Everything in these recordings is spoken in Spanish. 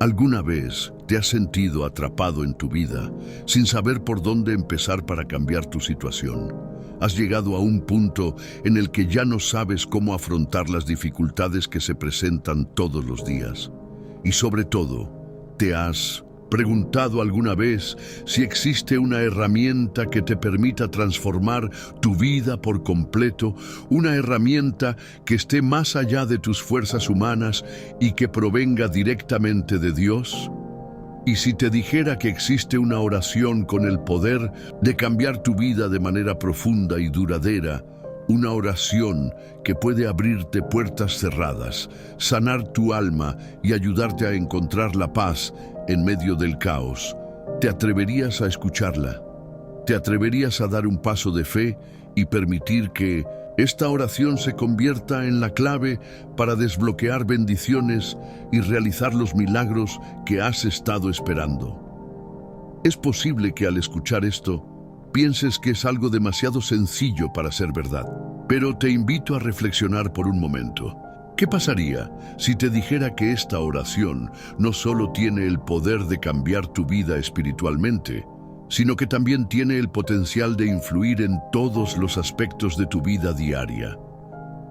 ¿Alguna vez te has sentido atrapado en tu vida sin saber por dónde empezar para cambiar tu situación? ¿Has llegado a un punto en el que ya no sabes cómo afrontar las dificultades que se presentan todos los días? Y sobre todo, ¿te has preguntado alguna vez si existe una herramienta que te permita transformar tu vida por completo, una herramienta que esté más allá de tus fuerzas humanas y que provenga directamente de Dios? Y si te dijera que existe una oración con el poder de cambiar tu vida de manera profunda y duradera, una oración que puede abrirte puertas cerradas, sanar tu alma y ayudarte a encontrar la paz en medio del caos, ¿te atreverías a escucharla? ¿Te atreverías a dar un paso de fe y permitir que esta oración se convierta en la clave para desbloquear bendiciones y realizar los milagros que has estado esperando? Es posible que al escuchar esto pienses que es algo demasiado sencillo para ser verdad, pero te invito a reflexionar por un momento. ¿Qué pasaría si te dijera que esta oración no solo tiene el poder de cambiar tu vida espiritualmente, sino que también tiene el potencial de influir en todos los aspectos de tu vida diaria?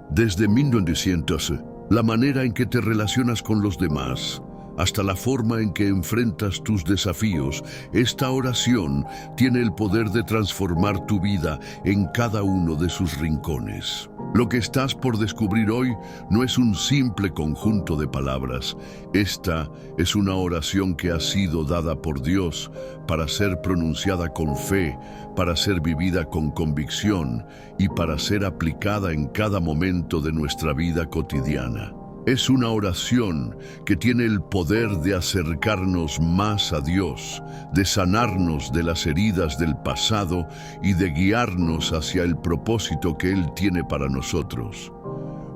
Desde 1900, la manera en que te relacionas con los demás, hasta la forma en que enfrentas tus desafíos, esta oración tiene el poder de transformar tu vida en cada uno de sus rincones. Lo que estás por descubrir hoy no es un simple conjunto de palabras. Esta es una oración que ha sido dada por Dios para ser pronunciada con fe, para ser vivida con convicción y para ser aplicada en cada momento de nuestra vida cotidiana. Es una oración que tiene el poder de acercarnos más a Dios, de sanarnos de las heridas del pasado y de guiarnos hacia el propósito que Él tiene para nosotros.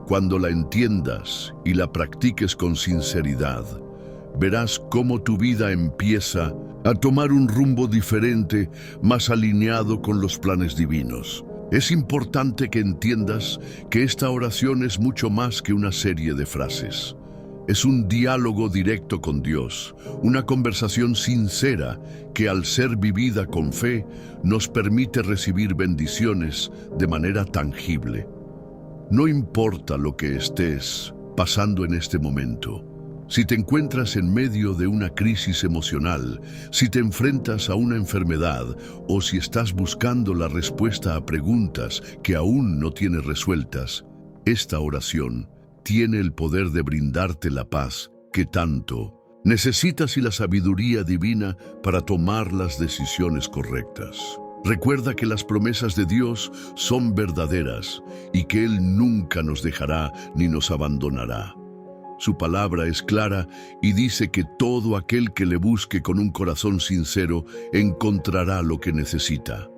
Cuando la entiendas y la practiques con sinceridad, verás cómo tu vida empieza a tomar un rumbo diferente, más alineado con los planes divinos. Es importante que entiendas que esta oración es mucho más que una serie de frases. Es un diálogo directo con Dios, una conversación sincera que al ser vivida con fe nos permite recibir bendiciones de manera tangible. No importa lo que estés pasando en este momento. Si te encuentras en medio de una crisis emocional, si te enfrentas a una enfermedad o si estás buscando la respuesta a preguntas que aún no tienes resueltas, esta oración tiene el poder de brindarte la paz que tanto necesitas y la sabiduría divina para tomar las decisiones correctas. Recuerda que las promesas de Dios son verdaderas y que Él nunca nos dejará ni nos abandonará. Su palabra es clara y dice que todo aquel que le busque con un corazón sincero encontrará lo que necesita.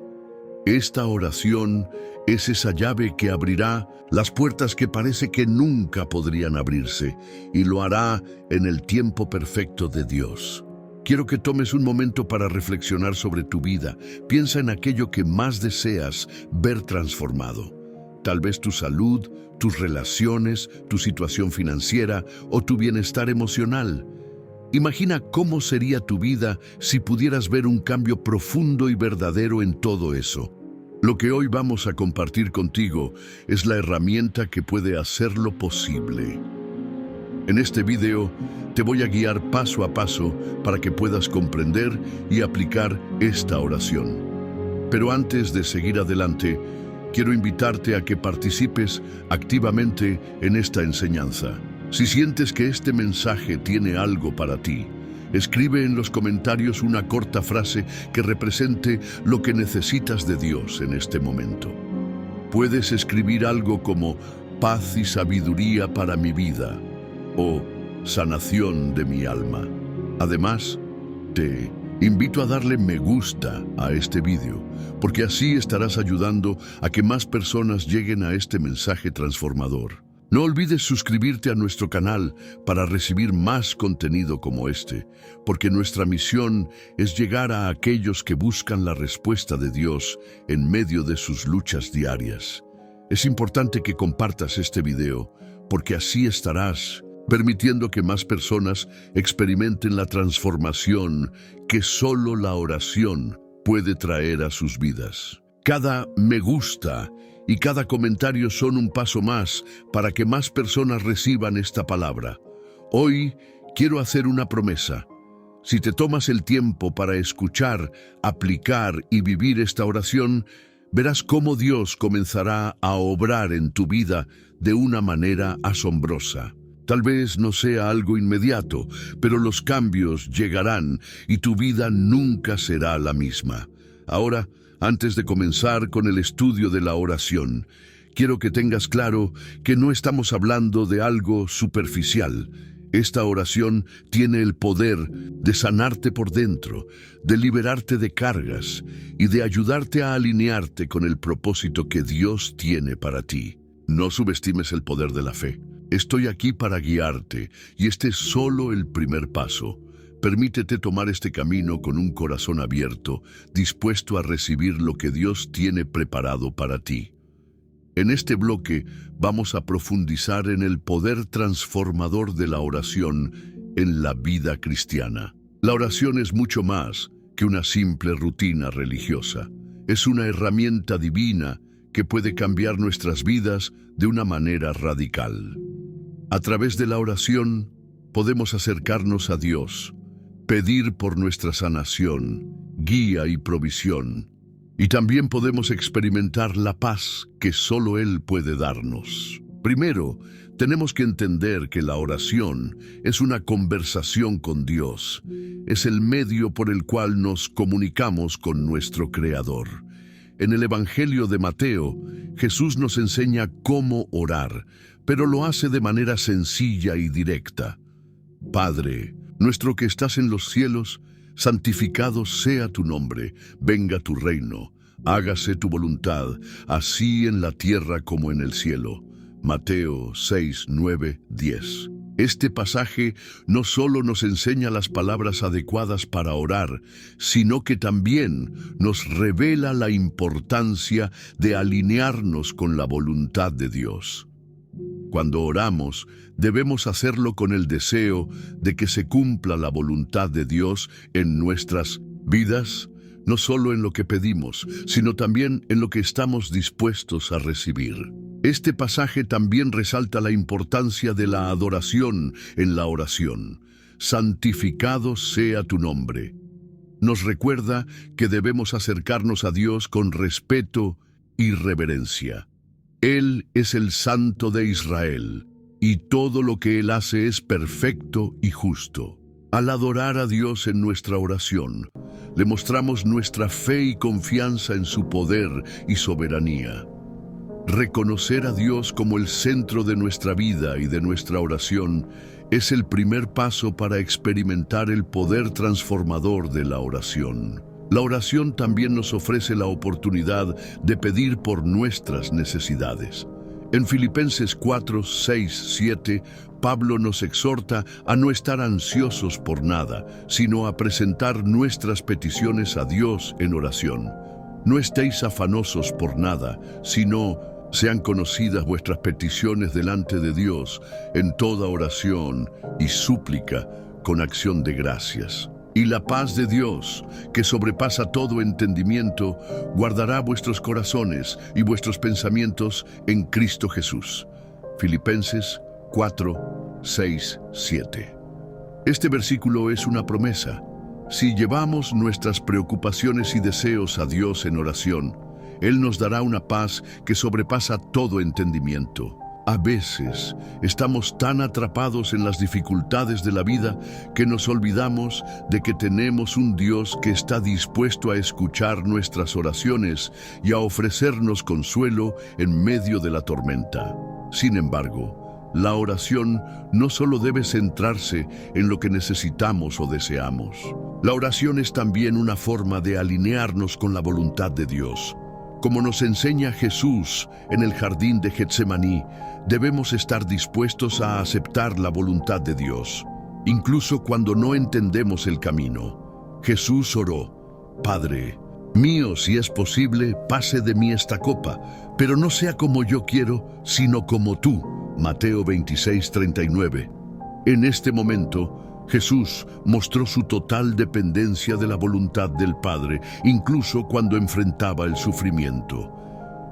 Esta oración es esa llave que abrirá las puertas que parece que nunca podrían abrirse, y lo hará en el tiempo perfecto de Dios. Quiero que tomes un momento para reflexionar sobre tu vida. Piensa en aquello que más deseas ver transformado. Tal vez tu salud, tus relaciones, tu situación financiera o tu bienestar emocional. Imagina cómo sería tu vida si pudieras ver un cambio profundo y verdadero en todo eso. Lo que hoy vamos a compartir contigo es la herramienta que puede hacerlo posible. En este video te voy a guiar paso a paso para que puedas comprender y aplicar esta oración. Pero antes de seguir adelante, quiero invitarte a que participes activamente en esta enseñanza. Si sientes que este mensaje tiene algo para ti, escribe en los comentarios una corta frase que represente lo que necesitas de Dios en este momento. Puedes escribir algo como paz y sabiduría para mi vida o sanación de mi alma. Además, te invito a darle me gusta a este video, porque así estarás ayudando a que más personas lleguen a este mensaje transformador. No olvides suscribirte a nuestro canal para recibir más contenido como este, porque nuestra misión es llegar a aquellos que buscan la respuesta de Dios en medio de sus luchas diarias. Es importante que compartas este video, porque así estarás permitiendo que más personas experimenten la transformación que solo la oración puede traer a sus vidas. Cada me gusta y cada comentario son un paso más para que más personas reciban esta palabra. Hoy quiero hacer una promesa. Si te tomas el tiempo para escuchar, aplicar y vivir esta oración, verás cómo Dios comenzará a obrar en tu vida de una manera asombrosa. Tal vez no sea algo inmediato, pero los cambios llegarán y tu vida nunca será la misma. Ahora, antes de comenzar con el estudio de la oración, quiero que tengas claro que no estamos hablando de algo superficial. Esta oración tiene el poder de sanarte por dentro, de liberarte de cargas y de ayudarte a alinearte con el propósito que Dios tiene para ti. No subestimes el poder de la fe. Estoy aquí para guiarte y este es solo el primer paso. Permítete tomar este camino con un corazón abierto, dispuesto a recibir lo que Dios tiene preparado para ti. En este bloque vamos a profundizar en el poder transformador de la oración en la vida cristiana. La oración es mucho más que una simple rutina religiosa. Es una herramienta divina que puede cambiar nuestras vidas de una manera radical. A través de la oración podemos acercarnos a Dios, pedir por nuestra sanación, guía y provisión. Y también podemos experimentar la paz que solo Él puede darnos. Primero, tenemos que entender que la oración es una conversación con Dios. Es el medio por el cual nos comunicamos con nuestro Creador. En el Evangelio de Mateo, Jesús nos enseña cómo orar, pero lo hace de manera sencilla y directa. Padre, nuestro que estás en los cielos, santificado sea tu nombre, venga tu reino, hágase tu voluntad, así en la tierra como en el cielo. Mateo 6, 9, 10. Este pasaje no solo nos enseña las palabras adecuadas para orar, sino que también nos revela la importancia de alinearnos con la voluntad de Dios. Cuando oramos, debemos hacerlo con el deseo de que se cumpla la voluntad de Dios en nuestras vidas, no solo en lo que pedimos, sino también en lo que estamos dispuestos a recibir. Este pasaje también resalta la importancia de la adoración en la oración. Santificado sea tu nombre. Nos recuerda que debemos acercarnos a Dios con respeto y reverencia. Él es el Santo de Israel, y todo lo que Él hace es perfecto y justo. Al adorar a Dios en nuestra oración, le mostramos nuestra fe y confianza en su poder y soberanía. Reconocer a Dios como el centro de nuestra vida y de nuestra oración es el primer paso para experimentar el poder transformador de la oración. La oración también nos ofrece la oportunidad de pedir por nuestras necesidades. En Filipenses 4, 6, 7, Pablo nos exhorta a no estar ansiosos por nada, sino a presentar nuestras peticiones a Dios en oración. No estéis afanosos por nada, sino sean conocidas vuestras peticiones delante de Dios en toda oración y súplica con acción de gracias. Y la paz de Dios, que sobrepasa todo entendimiento, guardará vuestros corazones y vuestros pensamientos en Cristo Jesús. Filipenses 4, 6, 7. Este versículo es una promesa. Si llevamos nuestras preocupaciones y deseos a Dios en oración, Él nos dará una paz que sobrepasa todo entendimiento. A veces estamos tan atrapados en las dificultades de la vida que nos olvidamos de que tenemos un Dios que está dispuesto a escuchar nuestras oraciones y a ofrecernos consuelo en medio de la tormenta. Sin embargo, la oración no solo debe centrarse en lo que necesitamos o deseamos. La oración es también una forma de alinearnos con la voluntad de Dios. Como nos enseña Jesús en el jardín de Getsemaní, debemos estar dispuestos a aceptar la voluntad de Dios, incluso cuando no entendemos el camino. Jesús oró: Padre mío, si es posible, pase de mí esta copa, pero no sea como yo quiero, sino como tú. Mateo 26, 39. En este momento, Jesús mostró su total dependencia de la voluntad del Padre, incluso cuando enfrentaba el sufrimiento.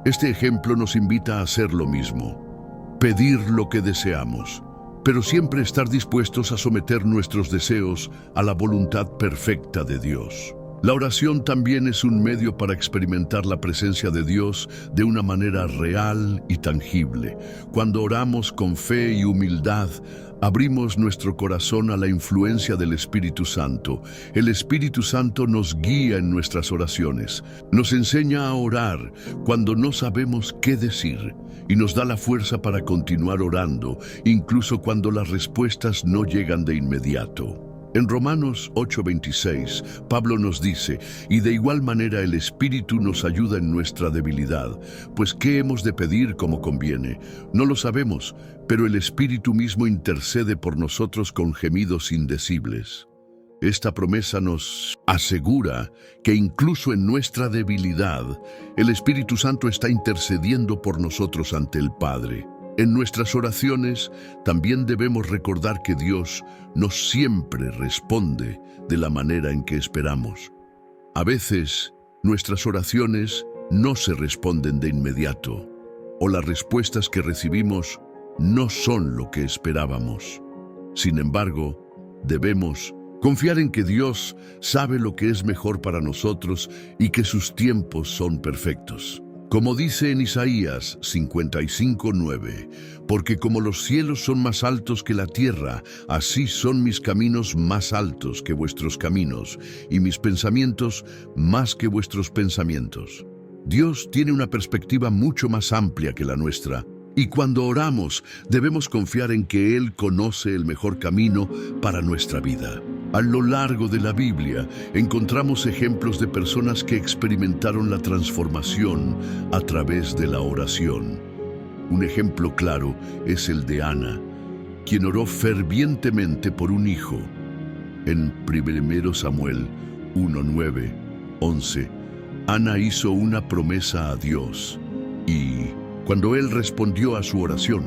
Este ejemplo nos invita a hacer lo mismo, pedir lo que deseamos, pero siempre estar dispuestos a someter nuestros deseos a la voluntad perfecta de Dios. La oración también es un medio para experimentar la presencia de Dios de una manera real y tangible. Cuando oramos con fe y humildad, abrimos nuestro corazón a la influencia del Espíritu Santo. El Espíritu Santo nos guía en nuestras oraciones, nos enseña a orar cuando no sabemos qué decir y nos da la fuerza para continuar orando, incluso cuando las respuestas no llegan de inmediato. En Romanos 8:26, Pablo nos dice, y de igual manera el Espíritu nos ayuda en nuestra debilidad, pues ¿qué hemos de pedir como conviene? No lo sabemos, pero el Espíritu mismo intercede por nosotros con gemidos indecibles. Esta promesa nos asegura que incluso en nuestra debilidad, el Espíritu Santo está intercediendo por nosotros ante el Padre. En nuestras oraciones también debemos recordar que Dios no siempre responde de la manera en que esperamos. A veces, nuestras oraciones no se responden de inmediato, o las respuestas que recibimos no son lo que esperábamos. Sin embargo, debemos confiar en que Dios sabe lo que es mejor para nosotros y que sus tiempos son perfectos. Como dice en Isaías 55:9, porque como los cielos son más altos que la tierra, así son mis caminos más altos que vuestros caminos, y mis pensamientos más que vuestros pensamientos. Dios tiene una perspectiva mucho más amplia que la nuestra, y cuando oramos debemos confiar en que Él conoce el mejor camino para nuestra vida. A lo largo de la Biblia encontramos ejemplos de personas que experimentaron la transformación a través de la oración. Un ejemplo claro es el de Ana, quien oró fervientemente por un hijo. En 1 Samuel 1:9, 11, Ana hizo una promesa a Dios y, cuando Él respondió a su oración,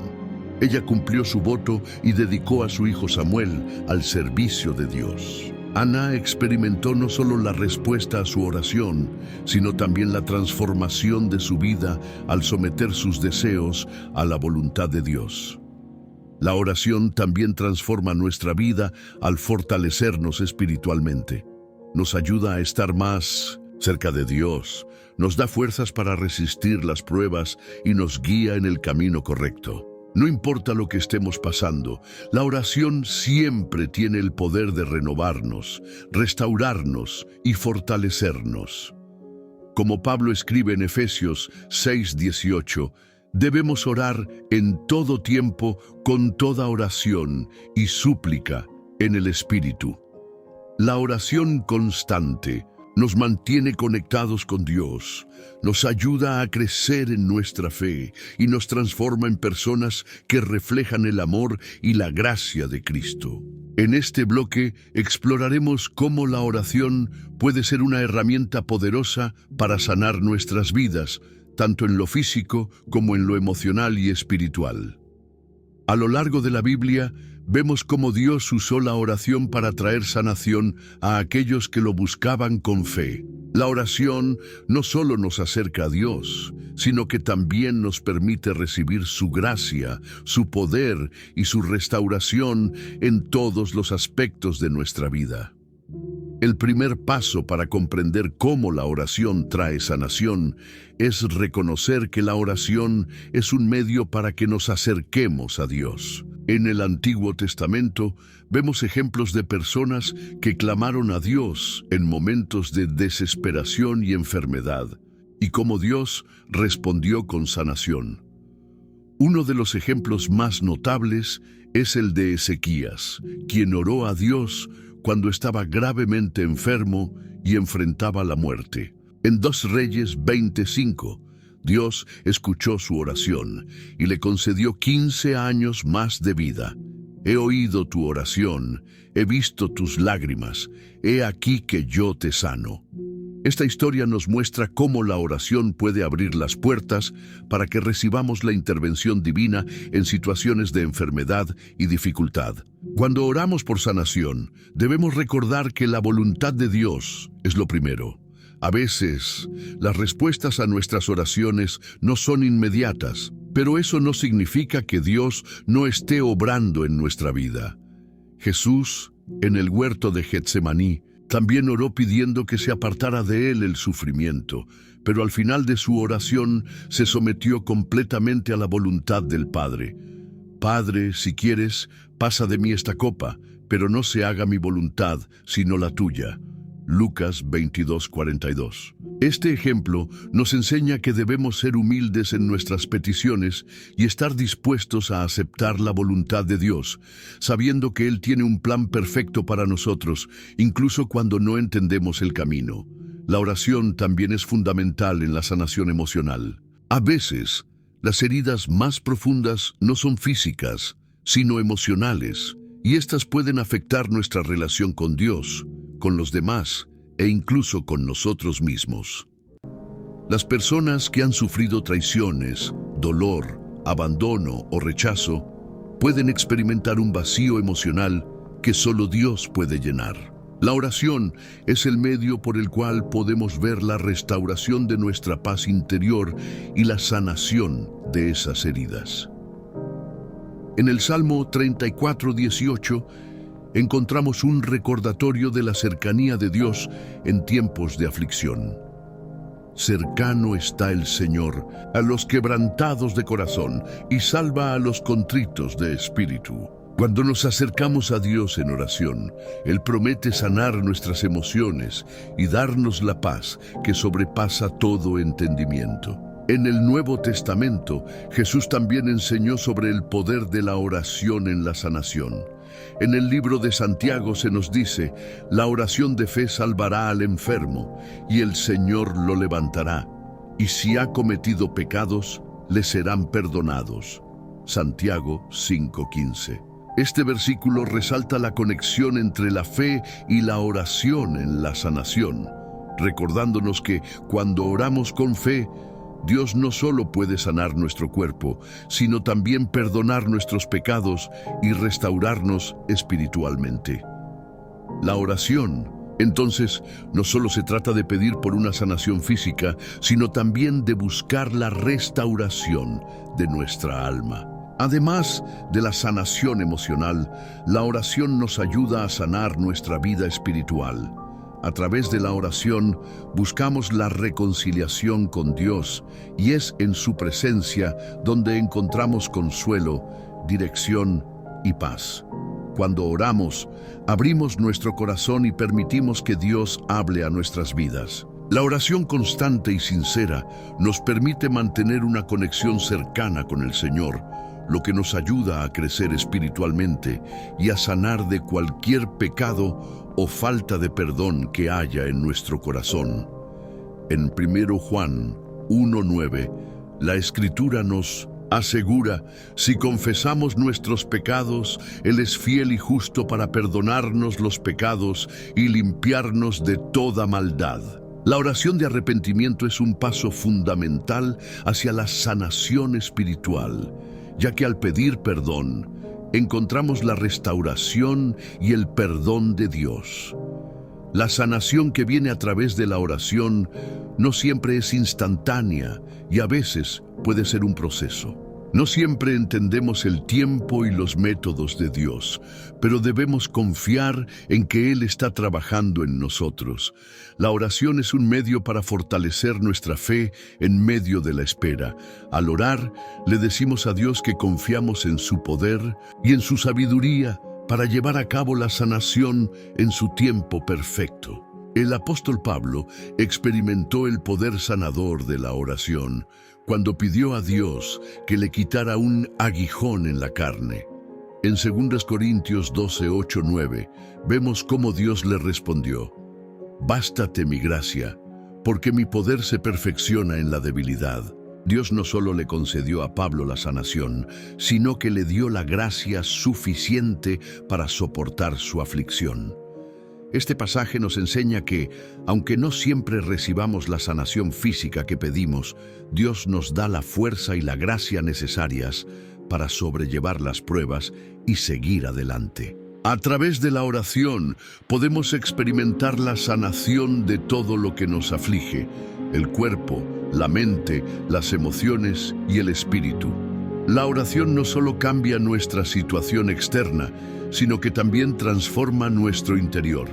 ella cumplió su voto y dedicó a su hijo Samuel al servicio de Dios. Ana experimentó no solo la respuesta a su oración, sino también la transformación de su vida al someter sus deseos a la voluntad de Dios. La oración también transforma nuestra vida al fortalecernos espiritualmente. Nos ayuda a estar más cerca de Dios, nos da fuerzas para resistir las pruebas y nos guía en el camino correcto. No importa lo que estemos pasando, la oración siempre tiene el poder de renovarnos, restaurarnos y fortalecernos. Como Pablo escribe en Efesios 6:18, debemos orar en todo tiempo con toda oración y súplica en el Espíritu. La oración constante nos mantiene conectados con Dios, nos ayuda a crecer en nuestra fe y nos transforma en personas que reflejan el amor y la gracia de Cristo. En este bloque exploraremos cómo la oración puede ser una herramienta poderosa para sanar nuestras vidas, tanto en lo físico como en lo emocional y espiritual. A lo largo de la Biblia, vemos cómo Dios usó la oración para traer sanación a aquellos que lo buscaban con fe. La oración no solo nos acerca a Dios, sino que también nos permite recibir su gracia, su poder y su restauración en todos los aspectos de nuestra vida. El primer paso para comprender cómo la oración trae sanación es reconocer que la oración es un medio para que nos acerquemos a Dios. En el Antiguo Testamento vemos ejemplos de personas que clamaron a Dios en momentos de desesperación y enfermedad, y cómo Dios respondió con sanación. Uno de los ejemplos más notables es el de Ezequías, quien oró a Dios cuando estaba gravemente enfermo y enfrentaba la muerte. En 2 Reyes 25, Dios escuchó su oración y le concedió 15 años más de vida. He oído tu oración, he visto tus lágrimas, he aquí que yo te sano. Esta historia nos muestra cómo la oración puede abrir las puertas para que recibamos la intervención divina en situaciones de enfermedad y dificultad. Cuando oramos por sanación, debemos recordar que la voluntad de Dios es lo primero. A veces, las respuestas a nuestras oraciones no son inmediatas, pero eso no significa que Dios no esté obrando en nuestra vida. Jesús, en el huerto de Getsemaní, también oró pidiendo que se apartara de él el sufrimiento, pero al final de su oración se sometió completamente a la voluntad del Padre. Padre, si quieres, pasa de mí esta copa, pero no se haga mi voluntad, sino la tuya. Lucas 22:42. Este ejemplo nos enseña que debemos ser humildes en nuestras peticiones y estar dispuestos a aceptar la voluntad de Dios, sabiendo que Él tiene un plan perfecto para nosotros, incluso cuando no entendemos el camino. La oración también es fundamental en la sanación emocional. A veces, las heridas más profundas no son físicas, sino emocionales, y estas pueden afectar nuestra relación con Dios, con los demás e incluso con nosotros mismos. Las personas que han sufrido traiciones, dolor, abandono o rechazo pueden experimentar un vacío emocional que solo Dios puede llenar. La oración es el medio por el cual podemos ver la restauración de nuestra paz interior y la sanación de esas heridas. En el Salmo 34:18 encontramos un recordatorio de la cercanía de Dios en tiempos de aflicción. Cercano está el Señor a los quebrantados de corazón y salva a los contritos de espíritu. Cuando nos acercamos a Dios en oración, Él promete sanar nuestras emociones y darnos la paz que sobrepasa todo entendimiento. En el Nuevo Testamento, Jesús también enseñó sobre el poder de la oración en la sanación. En el libro de Santiago se nos dice, la oración de fe salvará al enfermo, y el Señor lo levantará, y si ha cometido pecados, le serán perdonados. Santiago 5:15. Este versículo resalta la conexión entre la fe y la oración en la sanación, recordándonos que cuando oramos con fe, Dios no solo puede sanar nuestro cuerpo, sino también perdonar nuestros pecados y restaurarnos espiritualmente. La oración, entonces, no solo se trata de pedir por una sanación física, sino también de buscar la restauración de nuestra alma. Además de la sanación emocional, la oración nos ayuda a sanar nuestra vida espiritual. A través de la oración buscamos la reconciliación con Dios y es en su presencia donde encontramos consuelo, dirección y paz. Cuando oramos, abrimos nuestro corazón y permitimos que Dios hable a nuestras vidas. La oración constante y sincera nos permite mantener una conexión cercana con el Señor, lo que nos ayuda a crecer espiritualmente y a sanar de cualquier pecado o falta de perdón que haya en nuestro corazón. En 1 Juan 1:9, la Escritura nos asegura, si confesamos nuestros pecados, Él es fiel y justo para perdonarnos los pecados y limpiarnos de toda maldad. La oración de arrepentimiento es un paso fundamental hacia la sanación espiritual, ya que al pedir perdón, encontramos la restauración y el perdón de Dios. La sanación que viene a través de la oración no siempre es instantánea y a veces puede ser un proceso. No siempre entendemos el tiempo y los métodos de Dios, pero debemos confiar en que Él está trabajando en nosotros. La oración es un medio para fortalecer nuestra fe en medio de la espera. Al orar, le decimos a Dios que confiamos en su poder y en su sabiduría para llevar a cabo la sanación en su tiempo perfecto. El apóstol Pablo experimentó el poder sanador de la oración cuando pidió a Dios que le quitara un aguijón en la carne. En 2 Corintios 12:8-9 vemos cómo Dios le respondió: «Bástate mi gracia, porque mi poder se perfecciona en la debilidad». Dios no solo le concedió a Pablo la sanación, sino que le dio la gracia suficiente para soportar su aflicción. Este pasaje nos enseña que, aunque no siempre recibamos la sanación física que pedimos, Dios nos da la fuerza y la gracia necesarias para sobrellevar las pruebas y seguir adelante. A través de la oración podemos experimentar la sanación de todo lo que nos aflige: el cuerpo, la mente, las emociones y el espíritu. La oración no solo cambia nuestra situación externa, sino que también transforma nuestro interior.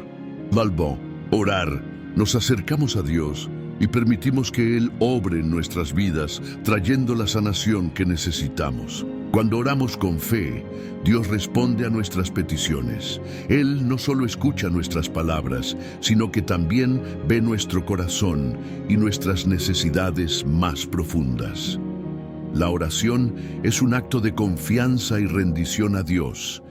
Malbon, orar, nos acercamos a Dios y permitimos que Él obre en nuestras vidas, trayendo la sanación que necesitamos. Cuando oramos con fe, Dios responde a nuestras peticiones. Él no solo escucha nuestras palabras, sino que también ve nuestro corazón y nuestras necesidades más profundas. La oración es un acto de confianza y rendición a Dios,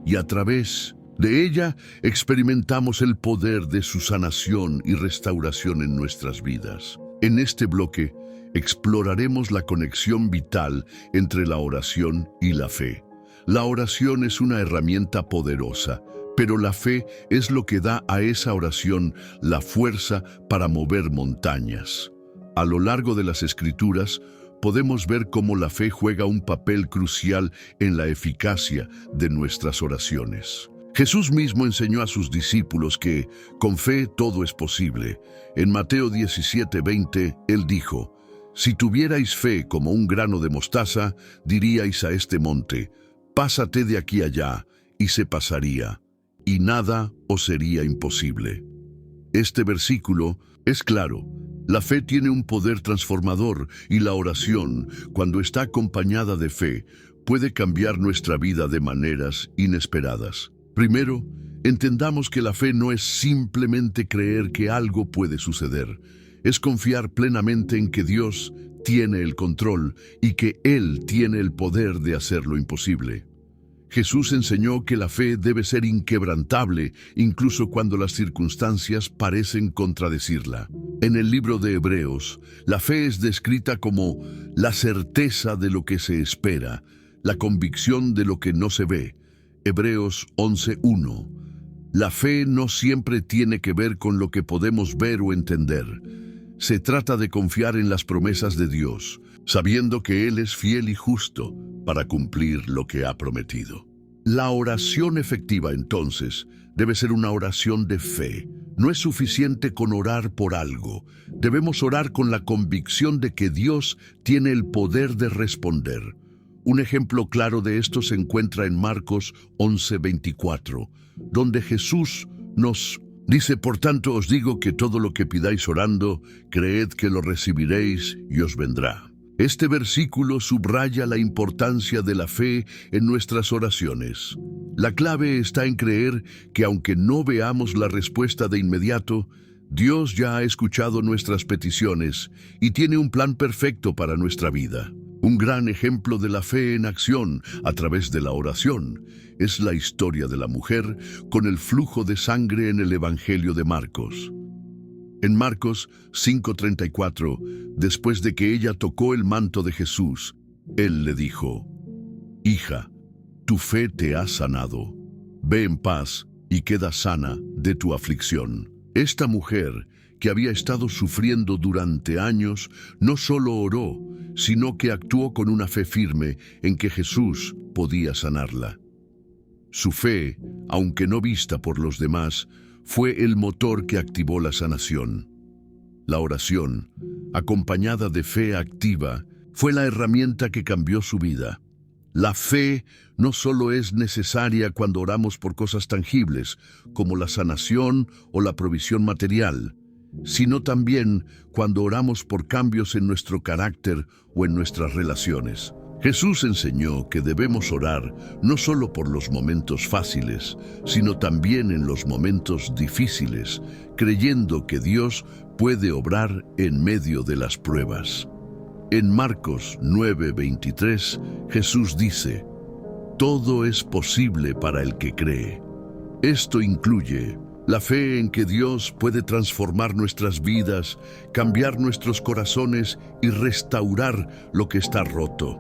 y a través de ella experimentamos el poder de su sanación y restauración en nuestras vidas. En este bloque exploraremos la conexión vital entre la oración y la fe. La oración es una herramienta poderosa, pero la fe es lo que da a esa oración la fuerza para mover montañas. A lo largo de las Escrituras, podemos ver cómo la fe juega un papel crucial en la eficacia de nuestras oraciones. Jesús mismo enseñó a sus discípulos que, con fe, todo es posible. En Mateo 17:20, Él dijo: «Si tuvierais fe como un grano de mostaza, diríais a este monte: pásate de aquí allá, y se pasaría, y nada os sería imposible». Este versículo es claro. La fe tiene un poder transformador, y la oración, cuando está acompañada de fe, puede cambiar nuestra vida de maneras inesperadas. Primero, entendamos que la fe no es simplemente creer que algo puede suceder. Es confiar plenamente en que Dios tiene el control y que Él tiene el poder de hacer lo imposible. Jesús enseñó que la fe debe ser inquebrantable, incluso cuando las circunstancias parecen contradecirla. En el libro de Hebreos, la fe es descrita como la certeza de lo que se espera, la convicción de lo que no se ve. Hebreos 11:1. La fe no siempre tiene que ver con lo que podemos ver o entender. Se trata de confiar en las promesas de Dios, sabiendo que Él es fiel y justo para cumplir lo que ha prometido. La oración efectiva, entonces, debe ser una oración de fe. No es suficiente con orar por algo. Debemos orar con la convicción de que Dios tiene el poder de responder. Un ejemplo claro de esto se encuentra en Marcos 11:24, donde Jesús nos dice: «Por tanto os digo que todo lo que pidáis orando, creed que lo recibiréis y os vendrá». Este versículo subraya la importancia de la fe en nuestras oraciones. La clave está en creer que aunque no veamos la respuesta de inmediato, Dios ya ha escuchado nuestras peticiones y tiene un plan perfecto para nuestra vida. Un gran ejemplo de la fe en acción a través de la oración es la historia de la mujer con el flujo de sangre en el Evangelio de Marcos. En Marcos 5:34, después de que ella tocó el manto de Jesús, Él le dijo: «Hija, tu fe te ha sanado. Ve en paz y queda sana de tu aflicción». Esta mujer, que había estado sufriendo durante años, no solo oró, sino que actuó con una fe firme en que Jesús podía sanarla. Su fe, aunque no vista por los demás, fue el motor que activó la sanación. La oración, acompañada de fe activa, fue la herramienta que cambió su vida. La fe no solo es necesaria cuando oramos por cosas tangibles, como la sanación o la provisión material, sino también cuando oramos por cambios en nuestro carácter o en nuestras relaciones. Jesús enseñó que debemos orar no solo por los momentos fáciles, sino también en los momentos difíciles, creyendo que Dios puede obrar en medio de las pruebas. En Marcos 9:23, Jesús dice: «Todo es posible para el que cree». Esto incluye la fe en que Dios puede transformar nuestras vidas, cambiar nuestros corazones y restaurar lo que está roto.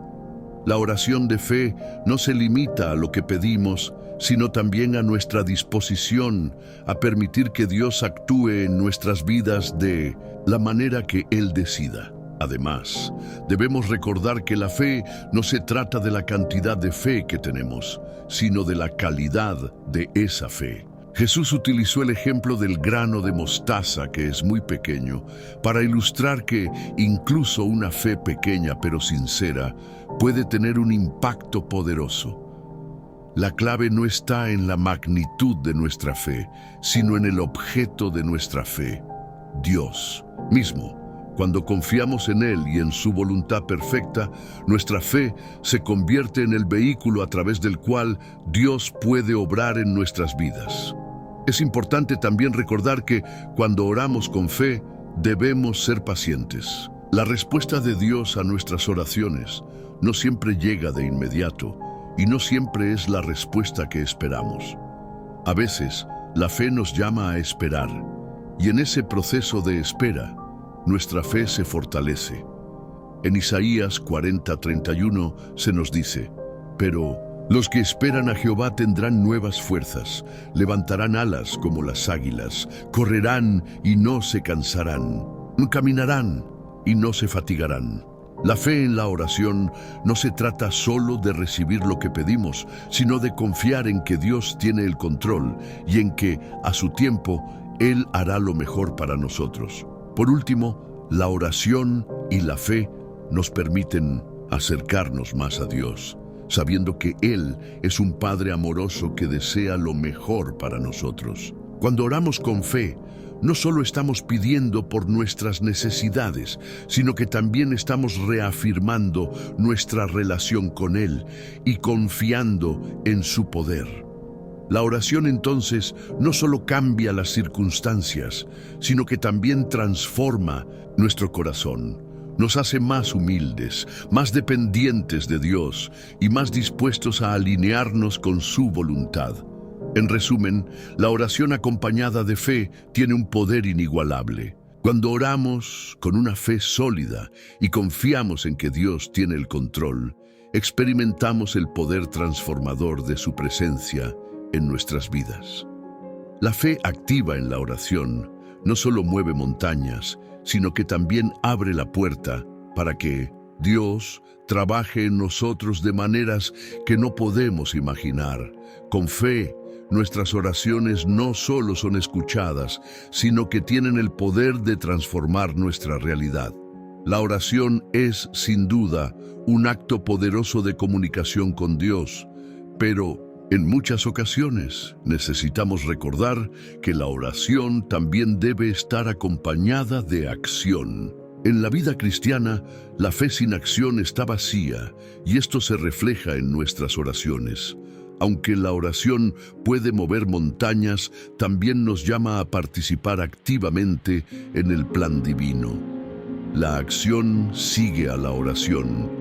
La oración de fe no se limita a lo que pedimos, sino también a nuestra disposición a permitir que Dios actúe en nuestras vidas de la manera que Él decida. Además, debemos recordar que la fe no se trata de la cantidad de fe que tenemos, sino de la calidad de esa fe. Jesús utilizó el ejemplo del grano de mostaza, que es muy pequeño, para ilustrar que incluso una fe pequeña pero sincera puede tener un impacto poderoso. La clave no está en la magnitud de nuestra fe, sino en el objeto de nuestra fe, Dios mismo. Cuando confiamos en Él y en su voluntad perfecta, nuestra fe se convierte en el vehículo a través del cual Dios puede obrar en nuestras vidas. Es importante también recordar que cuando oramos con fe, debemos ser pacientes. La respuesta de Dios a nuestras oraciones no siempre llega de inmediato y no siempre es la respuesta que esperamos. A veces, la fe nos llama a esperar, y en ese proceso de espera, nuestra fe se fortalece. En Isaías 40:31 se nos dice: pero los que esperan a Jehová tendrán nuevas fuerzas, levantarán alas como las águilas, correrán y no se cansarán, caminarán y no se fatigarán. La fe en la oración no se trata solo de recibir lo que pedimos, sino de confiar en que Dios tiene el control y en que, a su tiempo, Él hará lo mejor para nosotros. Por último, la oración y la fe nos permiten acercarnos más a Dios, sabiendo que Él es un Padre amoroso que desea lo mejor para nosotros. Cuando oramos con fe, no solo estamos pidiendo por nuestras necesidades, sino que también estamos reafirmando nuestra relación con Él y confiando en su poder. La oración entonces no solo cambia las circunstancias, sino que también transforma nuestro corazón. Nos hace más humildes, más dependientes de Dios y más dispuestos a alinearnos con su voluntad. En resumen, la oración acompañada de fe tiene un poder inigualable. Cuando oramos con una fe sólida y confiamos en que Dios tiene el control, experimentamos el poder transformador de su presencia en nuestras vidas. La fe activa en la oración no solo mueve montañas, sino que también abre la puerta para que Dios trabaje en nosotros de maneras que no podemos imaginar. Con fe, nuestras oraciones no solo son escuchadas, sino que tienen el poder de transformar nuestra realidad. La oración es, sin duda, un acto poderoso de comunicación con Dios, pero en muchas ocasiones necesitamos recordar que la oración también debe estar acompañada de acción. En la vida cristiana, la fe sin acción está vacía, y esto se refleja en nuestras oraciones. Aunque la oración puede mover montañas, también nos llama a participar activamente en el plan divino. La acción sigue a la oración,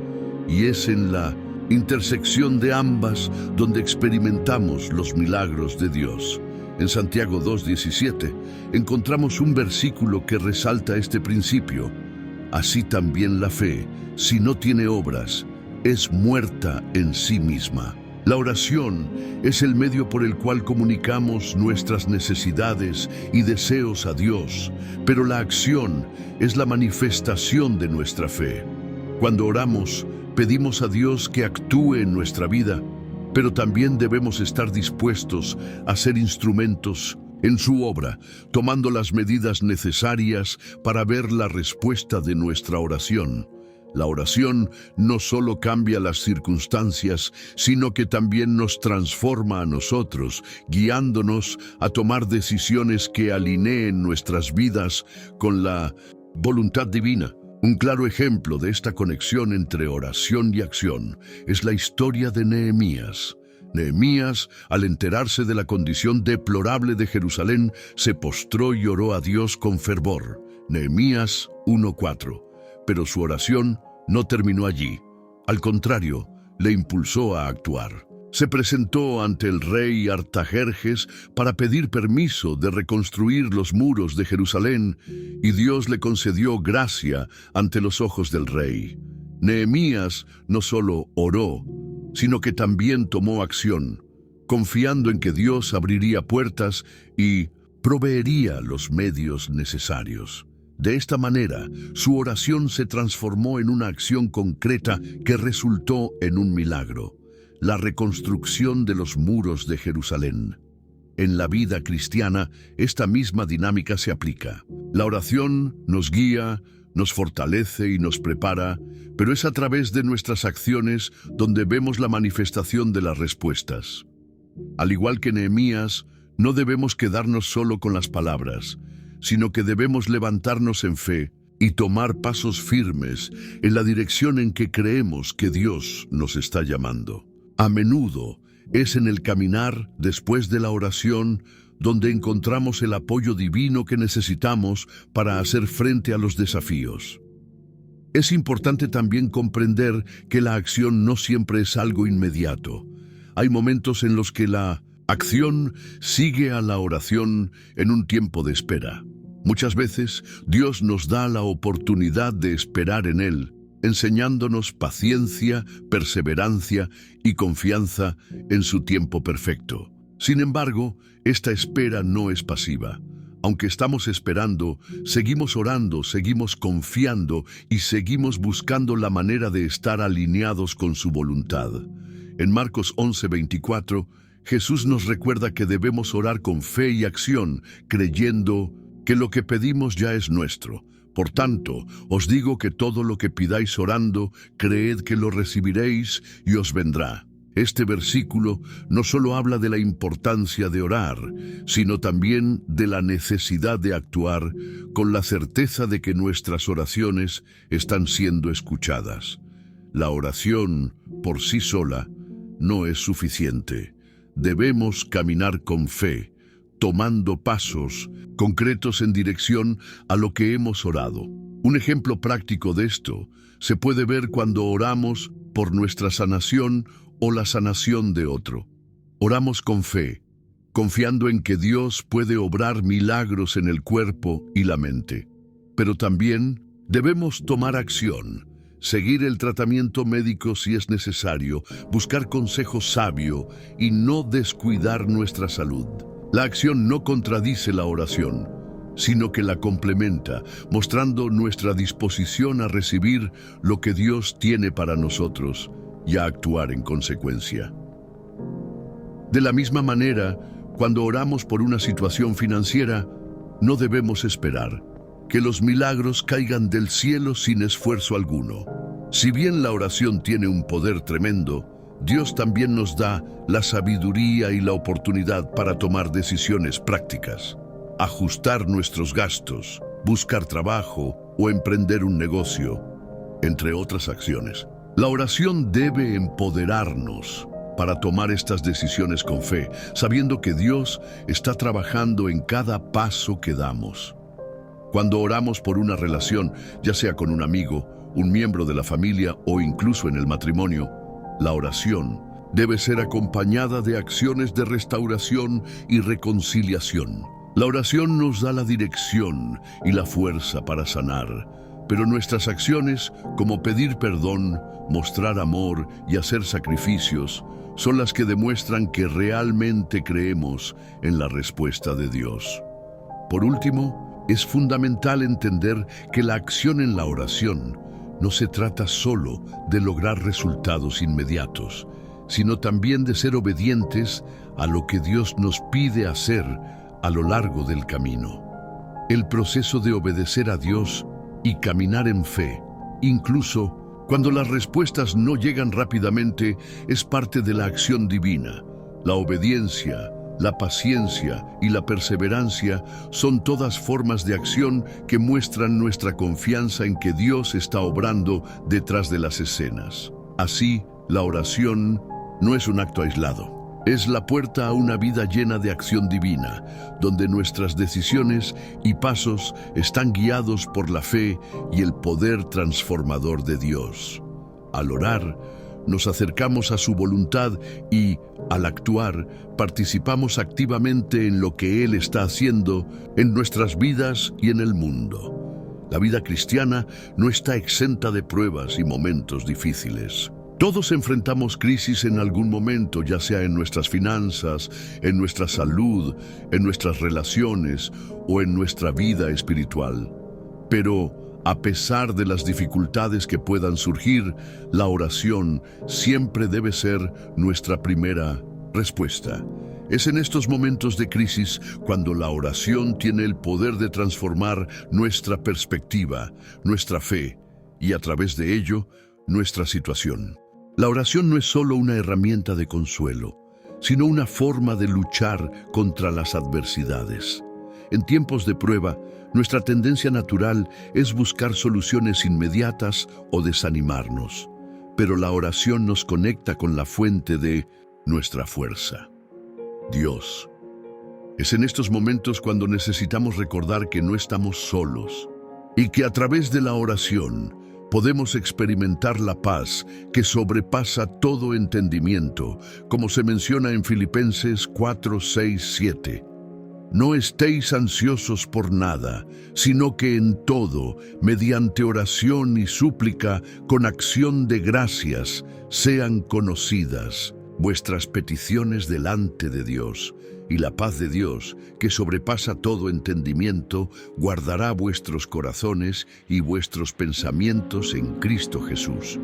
y es en la intersección de ambas donde experimentamos los milagros de Dios. En Santiago 2:17 encontramos un versículo que resalta este principio. Así también la fe, si no tiene obras, es muerta en sí misma. La oración es el medio por el cual comunicamos nuestras necesidades y deseos a Dios, pero la acción es la manifestación de nuestra fe. Cuando oramos, pedimos a Dios que actúe en nuestra vida, pero también debemos estar dispuestos a ser instrumentos en su obra, tomando las medidas necesarias para ver la respuesta de nuestra oración. La oración no solo cambia las circunstancias, sino que también nos transforma a nosotros, guiándonos a tomar decisiones que alineen nuestras vidas con la voluntad divina. Un claro ejemplo de esta conexión entre oración y acción es la historia de Nehemías. Nehemías, al enterarse de la condición deplorable de Jerusalén, se postró y oró a Dios con fervor. Nehemías 1:4. Pero su oración no terminó allí. Al contrario, le impulsó a actuar. Se presentó ante el rey Artajerjes para pedir permiso de reconstruir los muros de Jerusalén, y Dios le concedió gracia ante los ojos del rey. Nehemías no solo oró, sino que también tomó acción, confiando en que Dios abriría puertas y proveería los medios necesarios. De esta manera, su oración se transformó en una acción concreta que resultó en un milagro: la reconstrucción de los muros de Jerusalén. En la vida cristiana, esta misma dinámica se aplica. La oración nos guía, nos fortalece y nos prepara, pero es a través de nuestras acciones donde vemos la manifestación de las respuestas. Al igual que Nehemías, no debemos quedarnos solo con las palabras, sino que debemos levantarnos en fe y tomar pasos firmes en la dirección en que creemos que Dios nos está llamando. A menudo es en el caminar después de la oración donde encontramos el apoyo divino que necesitamos para hacer frente a los desafíos. Es importante también comprender que la acción no siempre es algo inmediato. Hay momentos en los que la acción sigue a la oración en un tiempo de espera. Muchas veces Dios nos da la oportunidad de esperar en Él, enseñándonos paciencia, perseverancia y confianza en su tiempo perfecto. Sin embargo, esta espera no es pasiva. Aunque estamos esperando, seguimos orando, seguimos confiando y seguimos buscando la manera de estar alineados con su voluntad. En Marcos 11:24, Jesús nos recuerda que debemos orar con fe y acción, creyendo que lo que pedimos ya es nuestro. Por tanto, os digo que todo lo que pidáis orando, creed que lo recibiréis y os vendrá. Este versículo no solo habla de la importancia de orar, sino también de la necesidad de actuar con la certeza de que nuestras oraciones están siendo escuchadas. La oración, por sí sola, no es suficiente. Debemos caminar con fe, tomando pasos concretos en dirección a lo que hemos orado. Un ejemplo práctico de esto se puede ver cuando oramos por nuestra sanación o la sanación de otro. Oramos con fe, confiando en que Dios puede obrar milagros en el cuerpo y la mente. Pero también debemos tomar acción, seguir el tratamiento médico si es necesario, buscar consejo sabio y no descuidar nuestra salud. La acción no contradice la oración, sino que la complementa, mostrando nuestra disposición a recibir lo que Dios tiene para nosotros y a actuar en consecuencia. De la misma manera, cuando oramos por una situación financiera, no debemos esperar que los milagros caigan del cielo sin esfuerzo alguno. Si bien la oración tiene un poder tremendo, Dios también nos da la sabiduría y la oportunidad para tomar decisiones prácticas, ajustar nuestros gastos, buscar trabajo o emprender un negocio, entre otras acciones. La oración debe empoderarnos para tomar estas decisiones con fe, sabiendo que Dios está trabajando en cada paso que damos. Cuando oramos por una relación, ya sea con un amigo, un miembro de la familia o incluso en el matrimonio, la oración debe ser acompañada de acciones de restauración y reconciliación. La oración nos da la dirección y la fuerza para sanar, pero nuestras acciones, como pedir perdón, mostrar amor y hacer sacrificios, son las que demuestran que realmente creemos en la respuesta de Dios. Por último, es fundamental entender que la acción en la oración no se trata solo de lograr resultados inmediatos, sino también de ser obedientes a lo que Dios nos pide hacer a lo largo del camino. El proceso de obedecer a Dios y caminar en fe, incluso cuando las respuestas no llegan rápidamente, es parte de la acción divina. La obediencia, la paciencia y la perseverancia son todas formas de acción que muestran nuestra confianza en que Dios está obrando detrás de las escenas. Así, la oración no es un acto aislado. Es la puerta a una vida llena de acción divina, donde nuestras decisiones y pasos están guiados por la fe y el poder transformador de Dios. Al orar, nos acercamos a su voluntad y, al actuar, participamos activamente en lo que Él está haciendo en nuestras vidas y en el mundo. La vida cristiana no está exenta de pruebas y momentos difíciles. Todos enfrentamos crisis en algún momento, ya sea en nuestras finanzas, en nuestra salud, en nuestras relaciones o en nuestra vida espiritual. Pero, a pesar de las dificultades que puedan surgir, la oración siempre debe ser nuestra primera respuesta. Es en estos momentos de crisis cuando la oración tiene el poder de transformar nuestra perspectiva, nuestra fe y, a través de ello, nuestra situación. La oración no es solo una herramienta de consuelo, sino una forma de luchar contra las adversidades. En tiempos de prueba, nuestra tendencia natural es buscar soluciones inmediatas o desanimarnos, pero la oración nos conecta con la fuente de nuestra fuerza, Dios. Es en estos momentos cuando necesitamos recordar que no estamos solos y que a través de la oración podemos experimentar la paz que sobrepasa todo entendimiento, como se menciona en Filipenses 4, 6, 7. No estéis ansiosos por nada, sino que en todo, mediante oración y súplica, con acción de gracias, sean conocidas vuestras peticiones delante de Dios, y la paz de Dios, que sobrepasa todo entendimiento, guardará vuestros corazones y vuestros pensamientos en Cristo Jesús.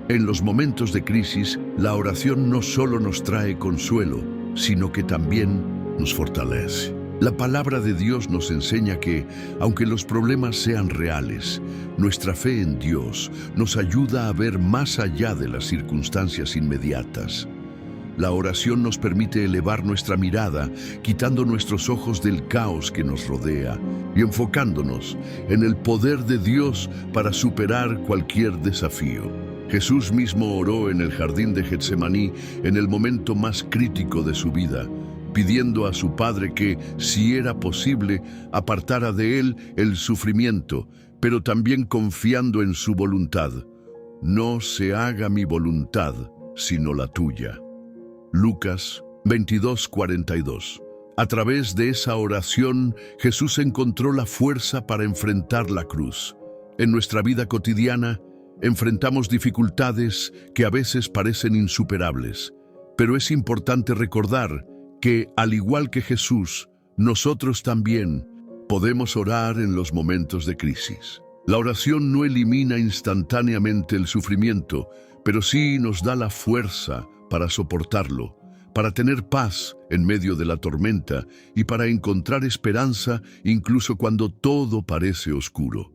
En los momentos de crisis, la oración no solo nos trae consuelo, sino que también nos fortalece. La palabra de Dios nos enseña que, aunque los problemas sean reales, nuestra fe en Dios nos ayuda a ver más allá de las circunstancias inmediatas. La oración nos permite elevar nuestra mirada, quitando nuestros ojos del caos que nos rodea y enfocándonos en el poder de Dios para superar cualquier desafío. Jesús mismo oró en el jardín de Getsemaní en el momento más crítico de su vida, pidiendo a su Padre que, si era posible, apartara de él el sufrimiento, pero también confiando en su voluntad. No se haga mi voluntad, sino la tuya. Lucas 22:42. A través de esa oración, Jesús encontró la fuerza para enfrentar la cruz. En nuestra vida cotidiana, enfrentamos dificultades que a veces parecen insuperables, pero es importante recordar que, al igual que Jesús, nosotros también podemos orar en los momentos de crisis. La oración no elimina instantáneamente el sufrimiento, pero sí nos da la fuerza para soportarlo, para tener paz en medio de la tormenta y para encontrar esperanza incluso cuando todo parece oscuro.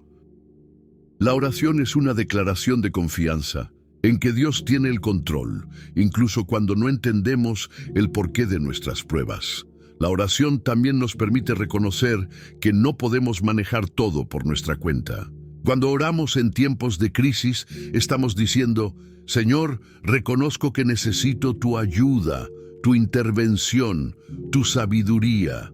La oración es una declaración de confianza en que Dios tiene el control, incluso cuando no entendemos el porqué de nuestras pruebas. La oración también nos permite reconocer que no podemos manejar todo por nuestra cuenta. Cuando oramos en tiempos de crisis, estamos diciendo: Señor, reconozco que necesito tu ayuda, tu intervención, tu sabiduría.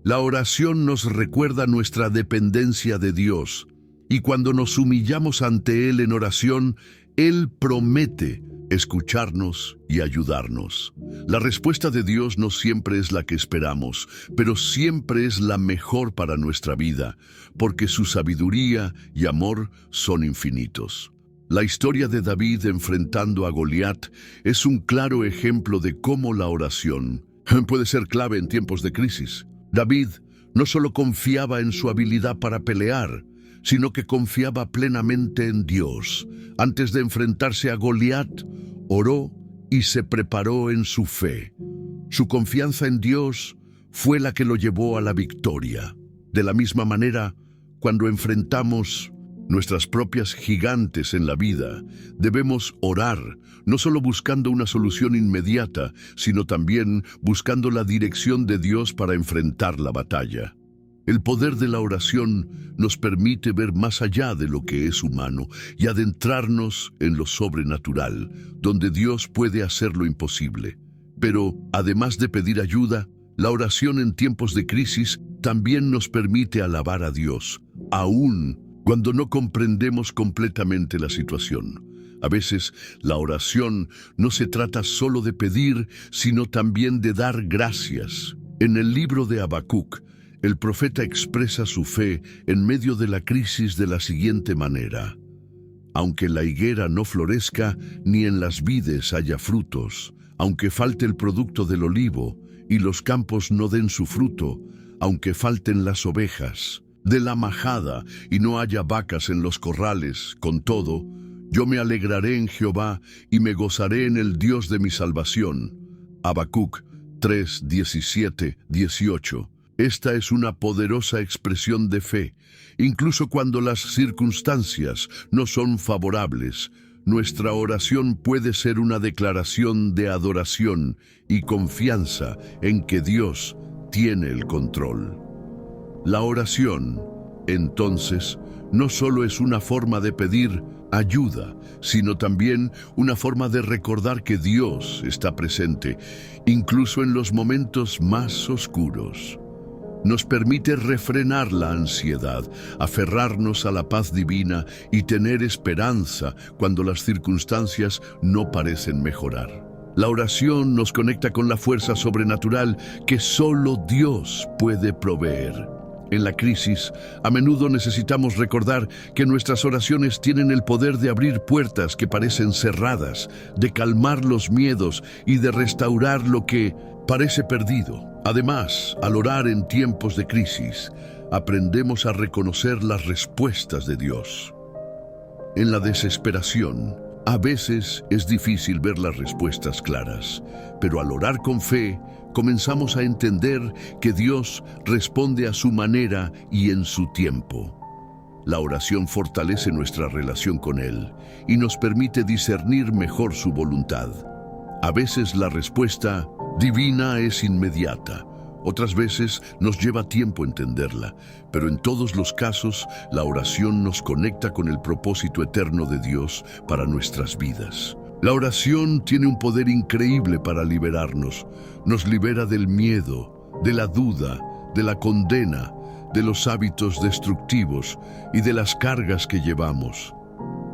La oración nos recuerda nuestra dependencia de Dios, y cuando nos humillamos ante Él en oración, Él promete escucharnos y ayudarnos. La respuesta de Dios no siempre es la que esperamos, pero siempre es la mejor para nuestra vida, porque su sabiduría y amor son infinitos. La historia de David enfrentando a Goliat es un claro ejemplo de cómo la oración puede ser clave en tiempos de crisis. David no solo confiaba en su habilidad para pelear, sino que confiaba plenamente en Dios. Antes de enfrentarse a Goliat, oró y se preparó en su fe. Su confianza en Dios fue la que lo llevó a la victoria. De la misma manera, cuando enfrentamos nuestras propias gigantes en la vida, debemos orar, no solo buscando una solución inmediata, sino también buscando la dirección de Dios para enfrentar la batalla. El poder de la oración nos permite ver más allá de lo que es humano y adentrarnos en lo sobrenatural, donde Dios puede hacer lo imposible. Pero, además de pedir ayuda, la oración en tiempos de crisis también nos permite alabar a Dios, aún cuando no comprendemos completamente la situación. A veces, la oración no se trata solo de pedir, sino también de dar gracias. En el libro de Habacuc, el profeta expresa su fe en medio de la crisis de la siguiente manera: aunque la higuera no florezca, ni en las vides haya frutos, aunque falte el producto del olivo, y los campos no den su fruto, aunque falten las ovejas de la majada, y no haya vacas en los corrales, con todo, yo me alegraré en Jehová, y me gozaré en el Dios de mi salvación. Habacuc 3, 17, 18. Esta es una poderosa expresión de fe. Incluso cuando las circunstancias no son favorables, nuestra oración puede ser una declaración de adoración y confianza en que Dios tiene el control. La oración, entonces, no solo es una forma de pedir ayuda, sino también una forma de recordar que Dios está presente, incluso en los momentos más oscuros. Nos permite refrenar la ansiedad, aferrarnos a la paz divina y tener esperanza cuando las circunstancias no parecen mejorar. La oración nos conecta con la fuerza sobrenatural que solo Dios puede proveer. En la crisis, a menudo necesitamos recordar que nuestras oraciones tienen el poder de abrir puertas que parecen cerradas, de calmar los miedos y de restaurar lo que parece perdido. Además, al orar en tiempos de crisis, aprendemos a reconocer las respuestas de Dios. En la desesperación, a veces es difícil ver las respuestas claras, pero al orar con fe, comenzamos a entender que Dios responde a su manera y en su tiempo. La oración fortalece nuestra relación con Él y nos permite discernir mejor su voluntad. A veces la respuesta divina es inmediata, otras veces nos lleva tiempo entenderla, pero en todos los casos la oración nos conecta con el propósito eterno de Dios para nuestras vidas. La oración tiene un poder increíble para liberarnos. Nos libera del miedo, de la duda, de la condena, de los hábitos destructivos y de las cargas que llevamos.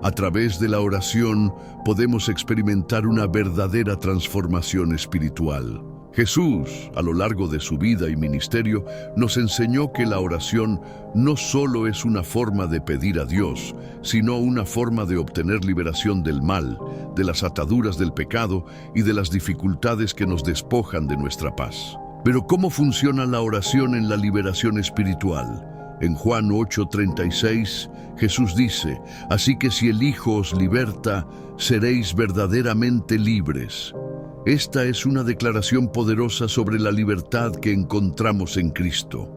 A través de la oración podemos experimentar una verdadera transformación espiritual. Jesús, a lo largo de su vida y ministerio, nos enseñó que la oración no solo es una forma de pedir a Dios, sino una forma de obtener liberación del mal, de las ataduras del pecado y de las dificultades que nos despojan de nuestra paz. Pero ¿cómo funciona la oración en la liberación espiritual? En Juan 8:36, Jesús dice: así que si el Hijo os liberta, seréis verdaderamente libres. Esta es una declaración poderosa sobre la libertad que encontramos en Cristo.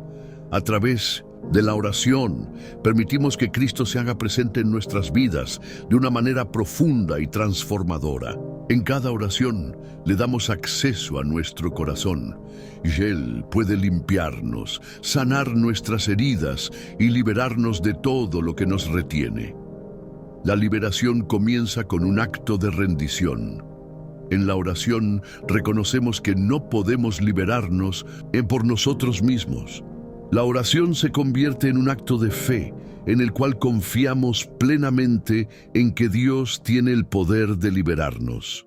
A través de la oración, permitimos que Cristo se haga presente en nuestras vidas de una manera profunda y transformadora. En cada oración le damos acceso a nuestro corazón y Él puede limpiarnos, sanar nuestras heridas y liberarnos de todo lo que nos retiene. La liberación comienza con un acto de rendición. En la oración reconocemos que no podemos liberarnos por nosotros mismos. La oración se convierte en un acto de fe, en el cual confiamos plenamente en que Dios tiene el poder de liberarnos.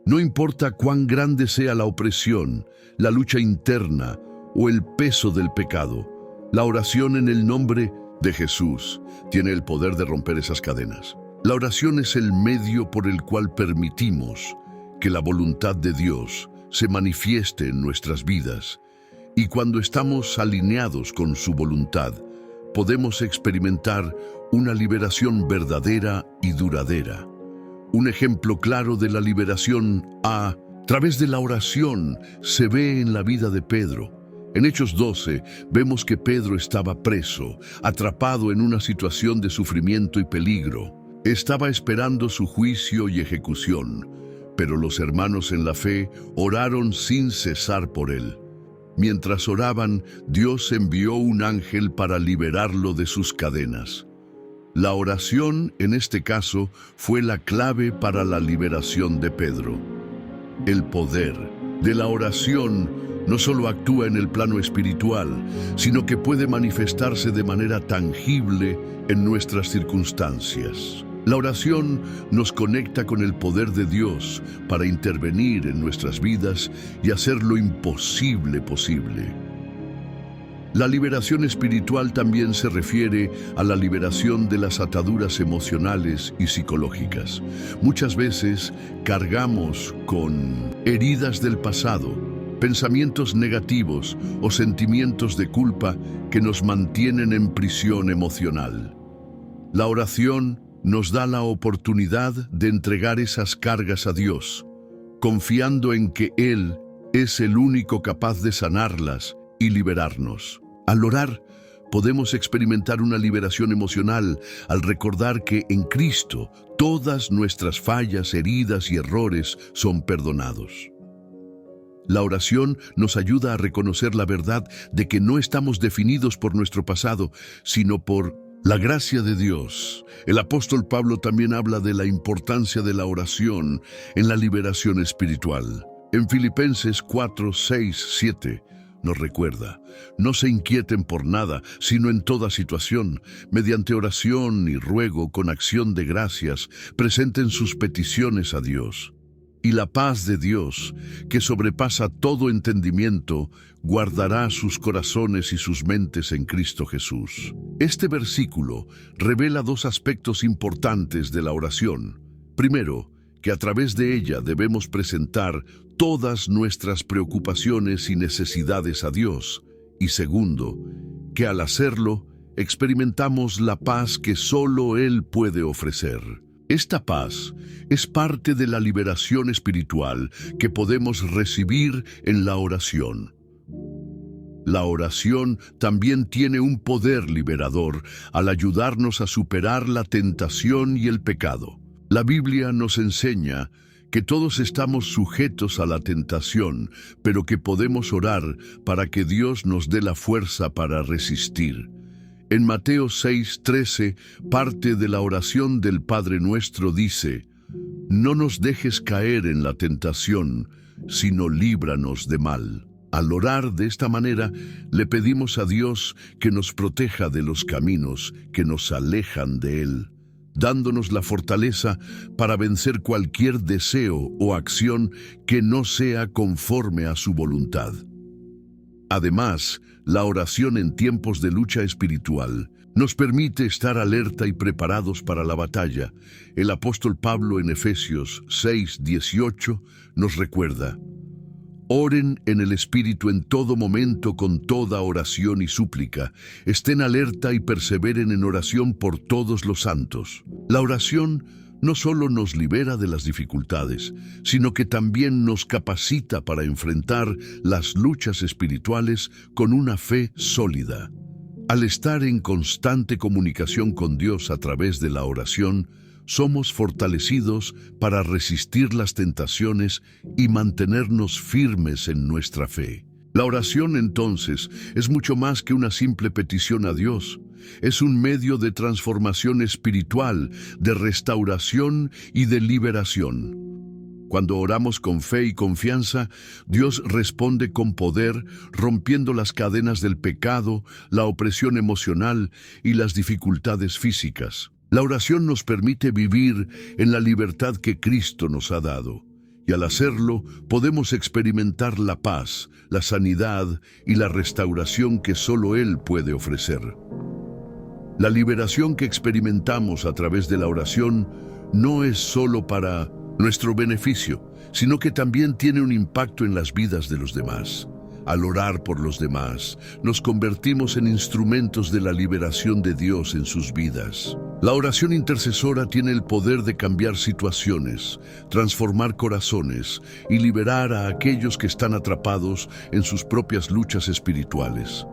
No importa cuán grande sea la opresión, la lucha interna o el peso del pecado, la oración en el nombre de Jesús tiene el poder de romper esas cadenas. La oración es el medio por el cual permitimos que la voluntad de Dios se manifieste en nuestras vidas, y cuando estamos alineados con su voluntad, podemos experimentar una liberación verdadera y duradera. Un ejemplo claro de la liberación a través de la oración se ve en la vida de Pedro. En Hechos 12 vemos que Pedro estaba preso, atrapado en una situación de sufrimiento y peligro. Estaba esperando su juicio y ejecución, pero los hermanos en la fe oraron sin cesar por él. Mientras oraban, Dios envió un ángel para liberarlo de sus cadenas. La oración, en este caso, fue la clave para la liberación de Pedro. El poder de la oración no solo actúa en el plano espiritual, sino que puede manifestarse de manera tangible en nuestras circunstancias. La oración nos conecta con el poder de Dios para intervenir en nuestras vidas y hacer lo imposible posible. La liberación espiritual también se refiere a la liberación de las ataduras emocionales y psicológicas. Muchas veces cargamos con heridas del pasado, pensamientos negativos o sentimientos de culpa que nos mantienen en prisión emocional. La oración nos da la oportunidad de entregar esas cargas a Dios, confiando en que Él es el único capaz de sanarlas y liberarnos. Al orar, podemos experimentar una liberación emocional al recordar que en Cristo todas nuestras fallas, heridas y errores son perdonados. La oración nos ayuda a reconocer la verdad de que no estamos definidos por nuestro pasado, sino por la gracia de Dios. El apóstol Pablo también habla de la importancia de la oración en la liberación espiritual. En Filipenses 4, 6, 7 nos recuerda: no se inquieten por nada, sino en toda situación, mediante oración y ruego con acción de gracias, presenten sus peticiones a Dios. Y la paz de Dios, que sobrepasa todo entendimiento, guardará sus corazones y sus mentes en Cristo Jesús. Este versículo revela dos aspectos importantes de la oración. Primero, que a través de ella debemos presentar todas nuestras preocupaciones y necesidades a Dios. Y segundo, que al hacerlo, experimentamos la paz que solo Él puede ofrecer. Esta paz es parte de la liberación espiritual que podemos recibir en la oración. La oración también tiene un poder liberador al ayudarnos a superar la tentación y el pecado. La Biblia nos enseña que todos estamos sujetos a la tentación, pero que podemos orar para que Dios nos dé la fuerza para resistir. En Mateo 6:13, parte de la oración del Padre Nuestro dice: no nos dejes caer en la tentación, sino líbranos de mal. Al orar de esta manera, le pedimos a Dios que nos proteja de los caminos que nos alejan de Él, dándonos la fortaleza para vencer cualquier deseo o acción que no sea conforme a su voluntad. Además, la oración en tiempos de lucha espiritual nos permite estar alerta y preparados para la batalla. El apóstol Pablo en Efesios 6:18 nos recuerda: oren en el Espíritu en todo momento con toda oración y súplica. Estén alerta y perseveren en oración por todos los santos. La oración no solo nos libera de las dificultades, sino que también nos capacita para enfrentar las luchas espirituales con una fe sólida. Al estar en constante comunicación con Dios a través de la oración, somos fortalecidos para resistir las tentaciones y mantenernos firmes en nuestra fe. La oración, entonces, es mucho más que una simple petición a Dios. Es un medio de transformación espiritual, de restauración y de liberación. Cuando oramos con fe y confianza, Dios responde con poder, rompiendo las cadenas del pecado, la opresión emocional y las dificultades físicas. La oración nos permite vivir en la libertad que Cristo nos ha dado. Y al hacerlo, podemos experimentar la paz, la sanidad y la restauración que solo Él puede ofrecer. La liberación que experimentamos a través de la oración no es solo para nuestro beneficio, sino que también tiene un impacto en las vidas de los demás. Al orar por los demás, nos convertimos en instrumentos de la liberación de Dios en sus vidas. La oración intercesora tiene el poder de cambiar situaciones, transformar corazones y liberar a aquellos que están atrapados en sus propias luchas espirituales.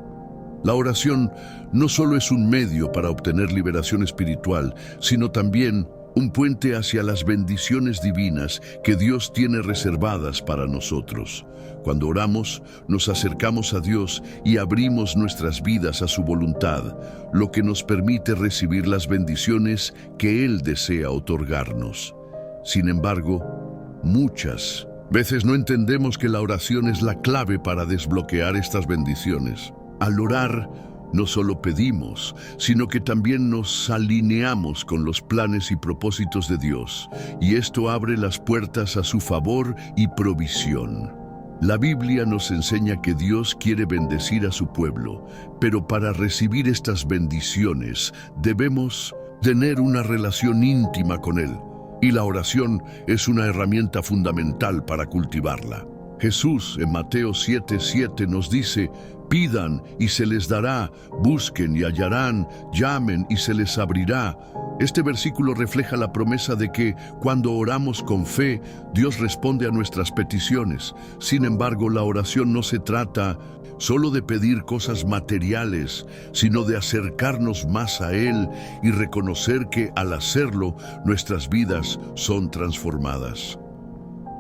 La oración no solo es un medio para obtener liberación espiritual, sino también un puente hacia las bendiciones divinas que Dios tiene reservadas para nosotros. Cuando oramos, nos acercamos a Dios y abrimos nuestras vidas a su voluntad, lo que nos permite recibir las bendiciones que Él desea otorgarnos. Sin embargo, muchas veces no entendemos que la oración es la clave para desbloquear estas bendiciones. Al orar, no solo pedimos, sino que también nos alineamos con los planes y propósitos de Dios, y esto abre las puertas a su favor y provisión. La Biblia nos enseña que Dios quiere bendecir a su pueblo, pero para recibir estas bendiciones debemos tener una relación íntima con Él, y la oración es una herramienta fundamental para cultivarla. Jesús en Mateo 7:7 nos dice: pidan y se les dará, busquen y hallarán, llamen y se les abrirá. Este versículo refleja la promesa de que, cuando oramos con fe, Dios responde a nuestras peticiones. Sin embargo, la oración no se trata solo de pedir cosas materiales, sino de acercarnos más a Él y reconocer que, al hacerlo, nuestras vidas son transformadas.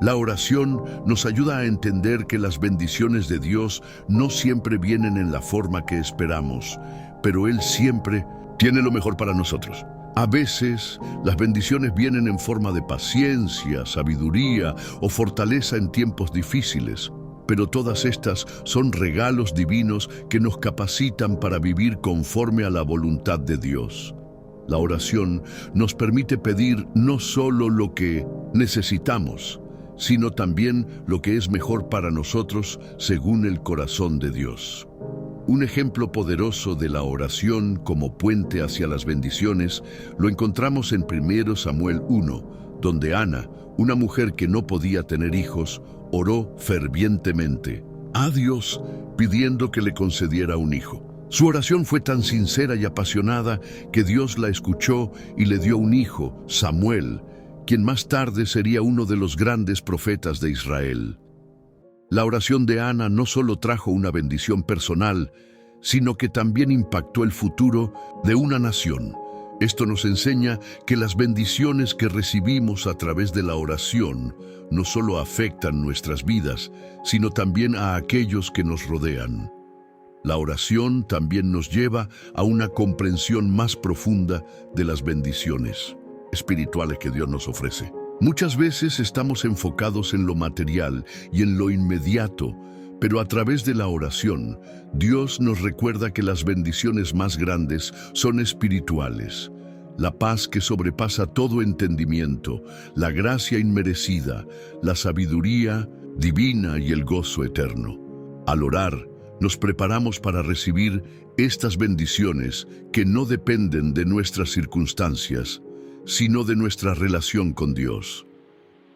La oración nos ayuda a entender que las bendiciones de Dios no siempre vienen en la forma que esperamos, pero Él siempre tiene lo mejor para nosotros. A veces, las bendiciones vienen en forma de paciencia, sabiduría o fortaleza en tiempos difíciles, pero todas estas son regalos divinos que nos capacitan para vivir conforme a la voluntad de Dios. La oración nos permite pedir no solo lo que necesitamos, sino también lo que es mejor para nosotros según el corazón de Dios. Un ejemplo poderoso de la oración como puente hacia las bendiciones lo encontramos en 1 Samuel 1, donde Ana, una mujer que no podía tener hijos, oró fervientemente a Dios pidiendo que le concediera un hijo. Su oración fue tan sincera y apasionada que Dios la escuchó y le dio un hijo, Samuel, quien más tarde sería uno de los grandes profetas de Israel. La oración de Ana no solo trajo una bendición personal, sino que también impactó el futuro de una nación. Esto nos enseña que las bendiciones que recibimos a través de la oración no solo afectan nuestras vidas, sino también a aquellos que nos rodean. La oración también nos lleva a una comprensión más profunda de las bendiciones espirituales que Dios nos ofrece. Muchas veces estamos enfocados en lo material y en lo inmediato, pero a través de la oración, Dios nos recuerda que las bendiciones más grandes son espirituales. La paz que sobrepasa todo entendimiento, la gracia inmerecida, la sabiduría divina y el gozo eterno. Al orar, nos preparamos para recibir estas bendiciones que no dependen de nuestras circunstancias, sino de nuestra relación con Dios.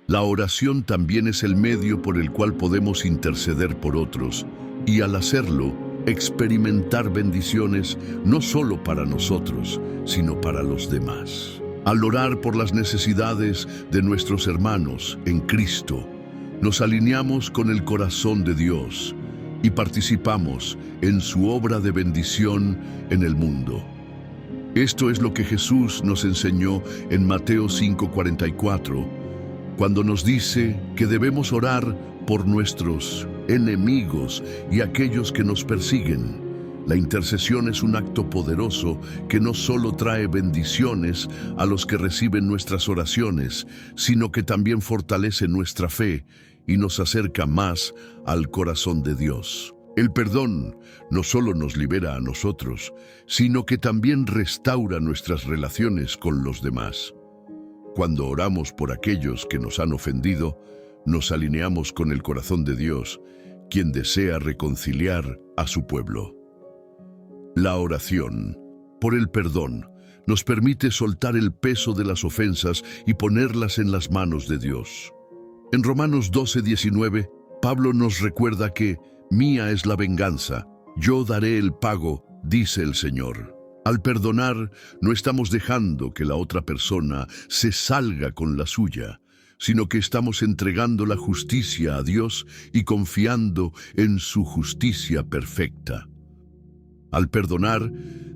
La oración también es el medio por el cual podemos interceder por otros y, al hacerlo, experimentar bendiciones no solo para nosotros, sino para los demás. Al orar por las necesidades de nuestros hermanos en Cristo, nos alineamos con el corazón de Dios y participamos en su obra de bendición en el mundo. Esto es lo que Jesús nos enseñó en Mateo 5:44, cuando nos dice que debemos orar por nuestros enemigos y aquellos que nos persiguen. La intercesión es un acto poderoso que no solo trae bendiciones a los que reciben nuestras oraciones, sino que también fortalece nuestra fe y nos acerca más al corazón de Dios. El perdón no solo nos libera a nosotros, sino que también restaura nuestras relaciones con los demás. Cuando oramos por aquellos que nos han ofendido, nos alineamos con el corazón de Dios, quien desea reconciliar a su pueblo. La oración por el perdón nos permite soltar el peso de las ofensas y ponerlas en las manos de Dios. En Romanos 12:19, Pablo nos recuerda que «Mía es la venganza, yo daré el pago», dice el Señor. Al perdonar, no estamos dejando que la otra persona se salga con la suya, sino que estamos entregando la justicia a Dios y confiando en su justicia perfecta. Al perdonar,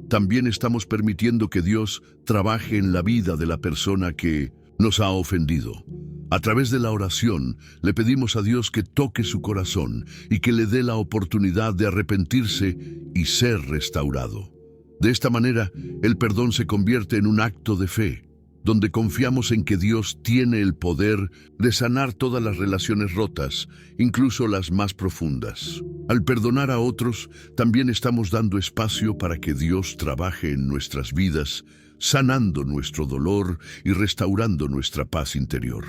también estamos permitiendo que Dios trabaje en la vida de la persona que nos ha ofendido. A través de la oración, le pedimos a Dios que toque su corazón y que le dé la oportunidad de arrepentirse y ser restaurado. De esta manera, el perdón se convierte en un acto de fe, donde confiamos en que Dios tiene el poder de sanar todas las relaciones rotas, incluso las más profundas. Al perdonar a otros, también estamos dando espacio para que Dios trabaje en nuestras vidas, sanando nuestro dolor y restaurando nuestra paz interior.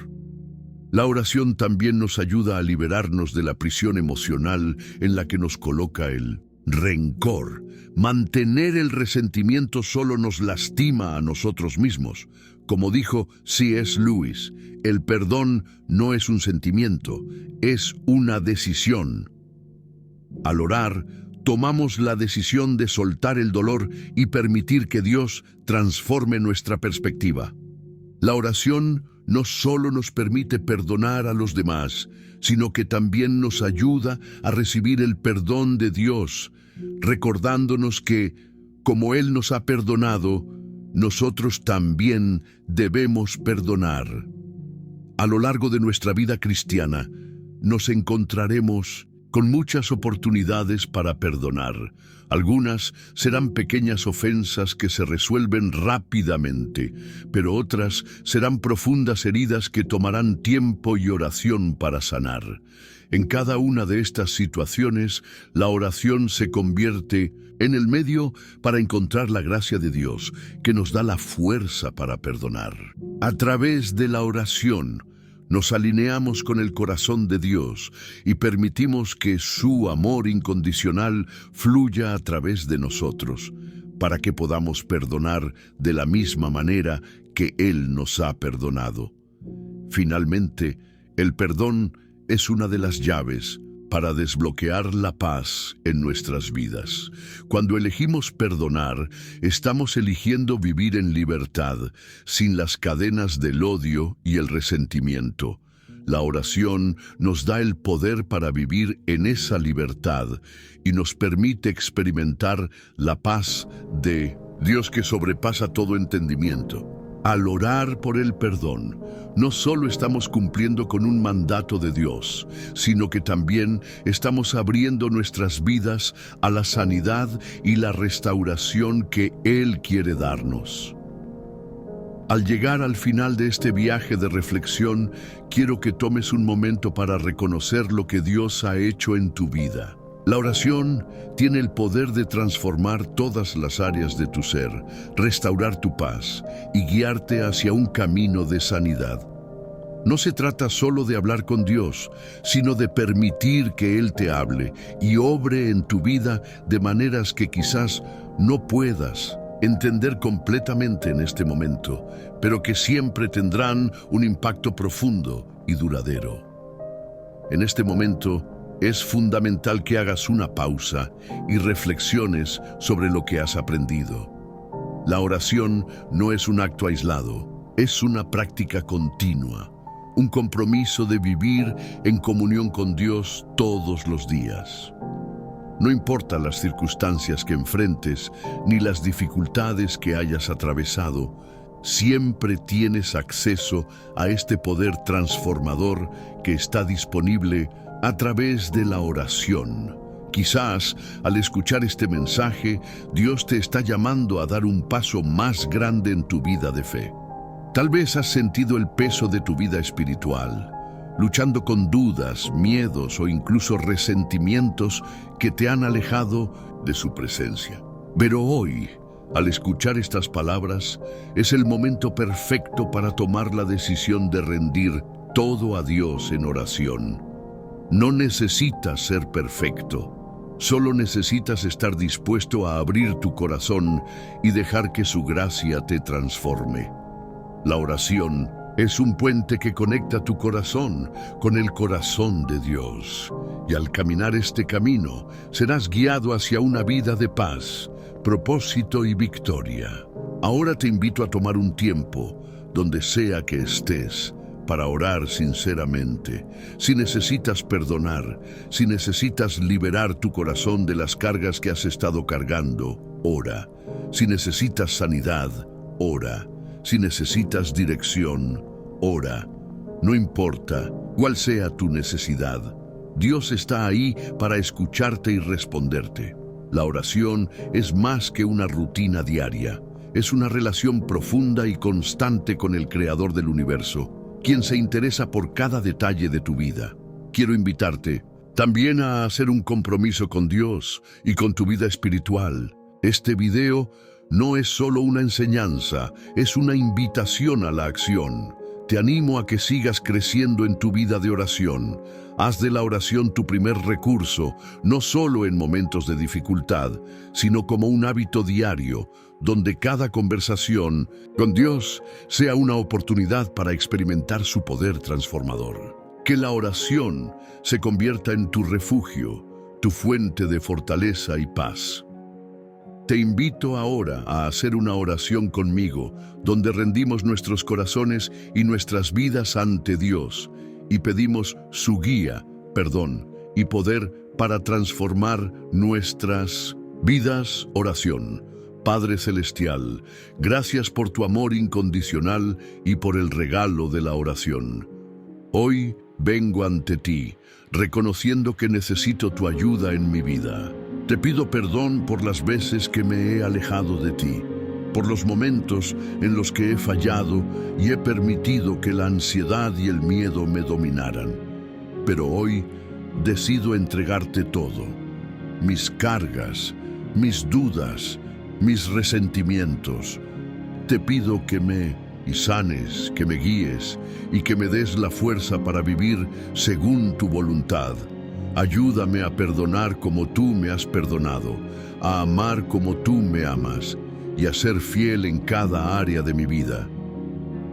La oración también nos ayuda a liberarnos de la prisión emocional en la que nos coloca el rencor. Mantener el resentimiento solo nos lastima a nosotros mismos. Como dijo C.S. Lewis, el perdón no es un sentimiento, es una decisión. Al orar, tomamos la decisión de soltar el dolor y permitir que Dios transforme nuestra perspectiva. La oración no solo nos permite perdonar a los demás, sino que también nos ayuda a recibir el perdón de Dios, recordándonos que, como Él nos ha perdonado, nosotros también debemos perdonar. A lo largo de nuestra vida cristiana, nos encontraremos con muchas oportunidades para perdonar. Algunas serán pequeñas ofensas que se resuelven rápidamente, pero otras serán profundas heridas que tomarán tiempo y oración para sanar. En cada una de estas situaciones, la oración se convierte en el medio para encontrar la gracia de Dios, que nos da la fuerza para perdonar. A través de la oración, nos alineamos con el corazón de Dios y permitimos que su amor incondicional fluya a través de nosotros, para que podamos perdonar de la misma manera que Él nos ha perdonado. Finalmente, el perdón es una de las llaves para desbloquear la paz en nuestras vidas. Cuando elegimos perdonar, estamos eligiendo vivir en libertad, sin las cadenas del odio y el resentimiento. La oración nos da el poder para vivir en esa libertad y nos permite experimentar la paz de Dios que sobrepasa todo entendimiento. Al orar por el perdón, no solo estamos cumpliendo con un mandato de Dios, sino que también estamos abriendo nuestras vidas a la sanidad y la restauración que Él quiere darnos. Al llegar al final de este viaje de reflexión, quiero que tomes un momento para reconocer lo que Dios ha hecho en tu vida. La oración tiene el poder de transformar todas las áreas de tu ser, restaurar tu paz y guiarte hacia un camino de sanidad. No se trata solo de hablar con Dios, sino de permitir que Él te hable y obre en tu vida de maneras que quizás no puedas entender completamente en este momento, pero que siempre tendrán un impacto profundo y duradero. En este momento, es fundamental que hagas una pausa y reflexiones sobre lo que has aprendido. La oración no es un acto aislado, es una práctica continua, un compromiso de vivir en comunión con Dios todos los días. No importa las circunstancias que enfrentes ni las dificultades que hayas atravesado, siempre tienes acceso a este poder transformador que está disponible a través de la oración. Quizás, al escuchar este mensaje, Dios te está llamando a dar un paso más grande en tu vida de fe. Tal vez has sentido el peso de tu vida espiritual, luchando con dudas, miedos o incluso resentimientos que te han alejado de su presencia. Pero hoy, al escuchar estas palabras, es el momento perfecto para tomar la decisión de rendir todo a Dios en oración. No necesitas ser perfecto, solo necesitas estar dispuesto a abrir tu corazón y dejar que su gracia te transforme. La oración es un puente que conecta tu corazón con el corazón de Dios. Y al caminar este camino, serás guiado hacia una vida de paz, propósito y victoria. Ahora te invito a tomar un tiempo, donde sea que estés, para orar sinceramente. Si necesitas perdonar, si necesitas liberar tu corazón de las cargas que has estado cargando, ora. Si necesitas sanidad, ora. Si necesitas dirección, ora. No importa cuál sea tu necesidad, Dios está ahí para escucharte y responderte. La oración es más que una rutina diaria. Es una relación profunda y constante con el Creador del universo, quien se interesa por cada detalle de tu vida. Quiero invitarte también a hacer un compromiso con Dios y con tu vida espiritual. Este video no es solo una enseñanza, es una invitación a la acción. Te animo a que sigas creciendo en tu vida de oración. Haz de la oración tu primer recurso, no solo en momentos de dificultad, sino como un hábito diario, donde cada conversación con Dios sea una oportunidad para experimentar su poder transformador. Que la oración se convierta en tu refugio, tu fuente de fortaleza y paz. Te invito ahora a hacer una oración conmigo, donde rendimos nuestros corazones y nuestras vidas ante Dios y pedimos su guía, perdón y poder para transformar nuestras vidas. Oración. Padre Celestial, gracias por tu amor incondicional y por el regalo de la oración. Hoy vengo ante ti, reconociendo que necesito tu ayuda en mi vida. Te pido perdón por las veces que me he alejado de ti, por los momentos en los que he fallado y he permitido que la ansiedad y el miedo me dominaran. Pero hoy decido entregarte todo, mis cargas, mis dudas, mis resentimientos. Te pido que me sanes, que me guíes y que me des la fuerza para vivir según tu voluntad. Ayúdame a perdonar como tú me has perdonado, a amar como tú me amas y a ser fiel en cada área de mi vida.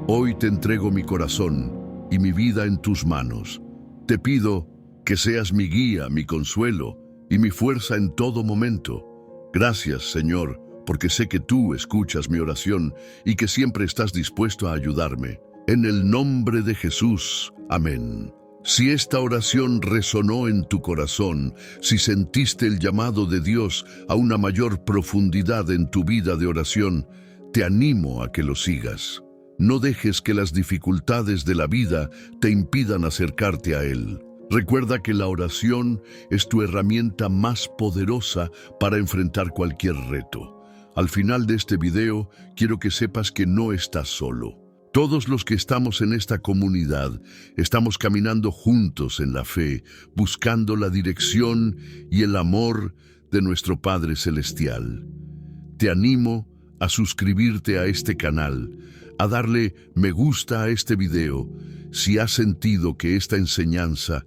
Hoy te entrego mi corazón y mi vida en tus manos. Te pido que seas mi guía, mi consuelo y mi fuerza en todo momento. Gracias, Señor, porque sé que tú escuchas mi oración y que siempre estás dispuesto a ayudarme. En el nombre de Jesús. Amén. Si esta oración resonó en tu corazón, si sentiste el llamado de Dios a una mayor profundidad en tu vida de oración, te animo a que lo sigas. No dejes que las dificultades de la vida te impidan acercarte a Él. Recuerda que la oración es tu herramienta más poderosa para enfrentar cualquier reto. Al final de este video, quiero que sepas que no estás solo. Todos los que estamos en esta comunidad estamos caminando juntos en la fe, buscando la dirección y el amor de nuestro Padre Celestial. Te animo a suscribirte a este canal, a darle me gusta a este video si has sentido que esta enseñanza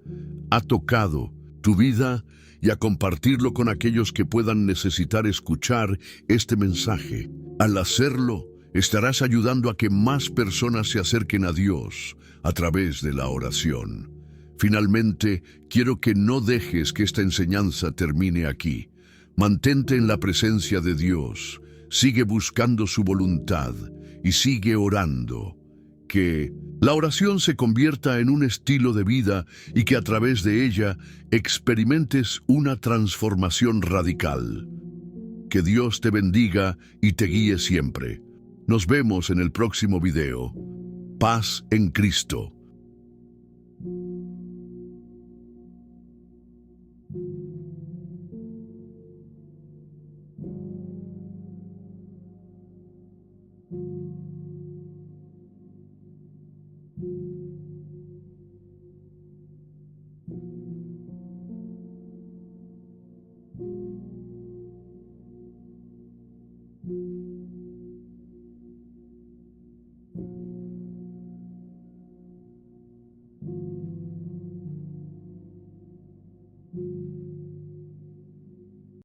ha tocado tu vida y a compartirlo con aquellos que puedan necesitar escuchar este mensaje. Al hacerlo, estarás ayudando a que más personas se acerquen a Dios a través de la oración. Finalmente, quiero que no dejes que esta enseñanza termine aquí. Mantente en la presencia de Dios, sigue buscando su voluntad y sigue orando. Que la oración se convierta en un estilo de vida y que a través de ella experimentes una transformación radical. Que Dios te bendiga y te guíe siempre. Nos vemos en el próximo video. Paz en Cristo.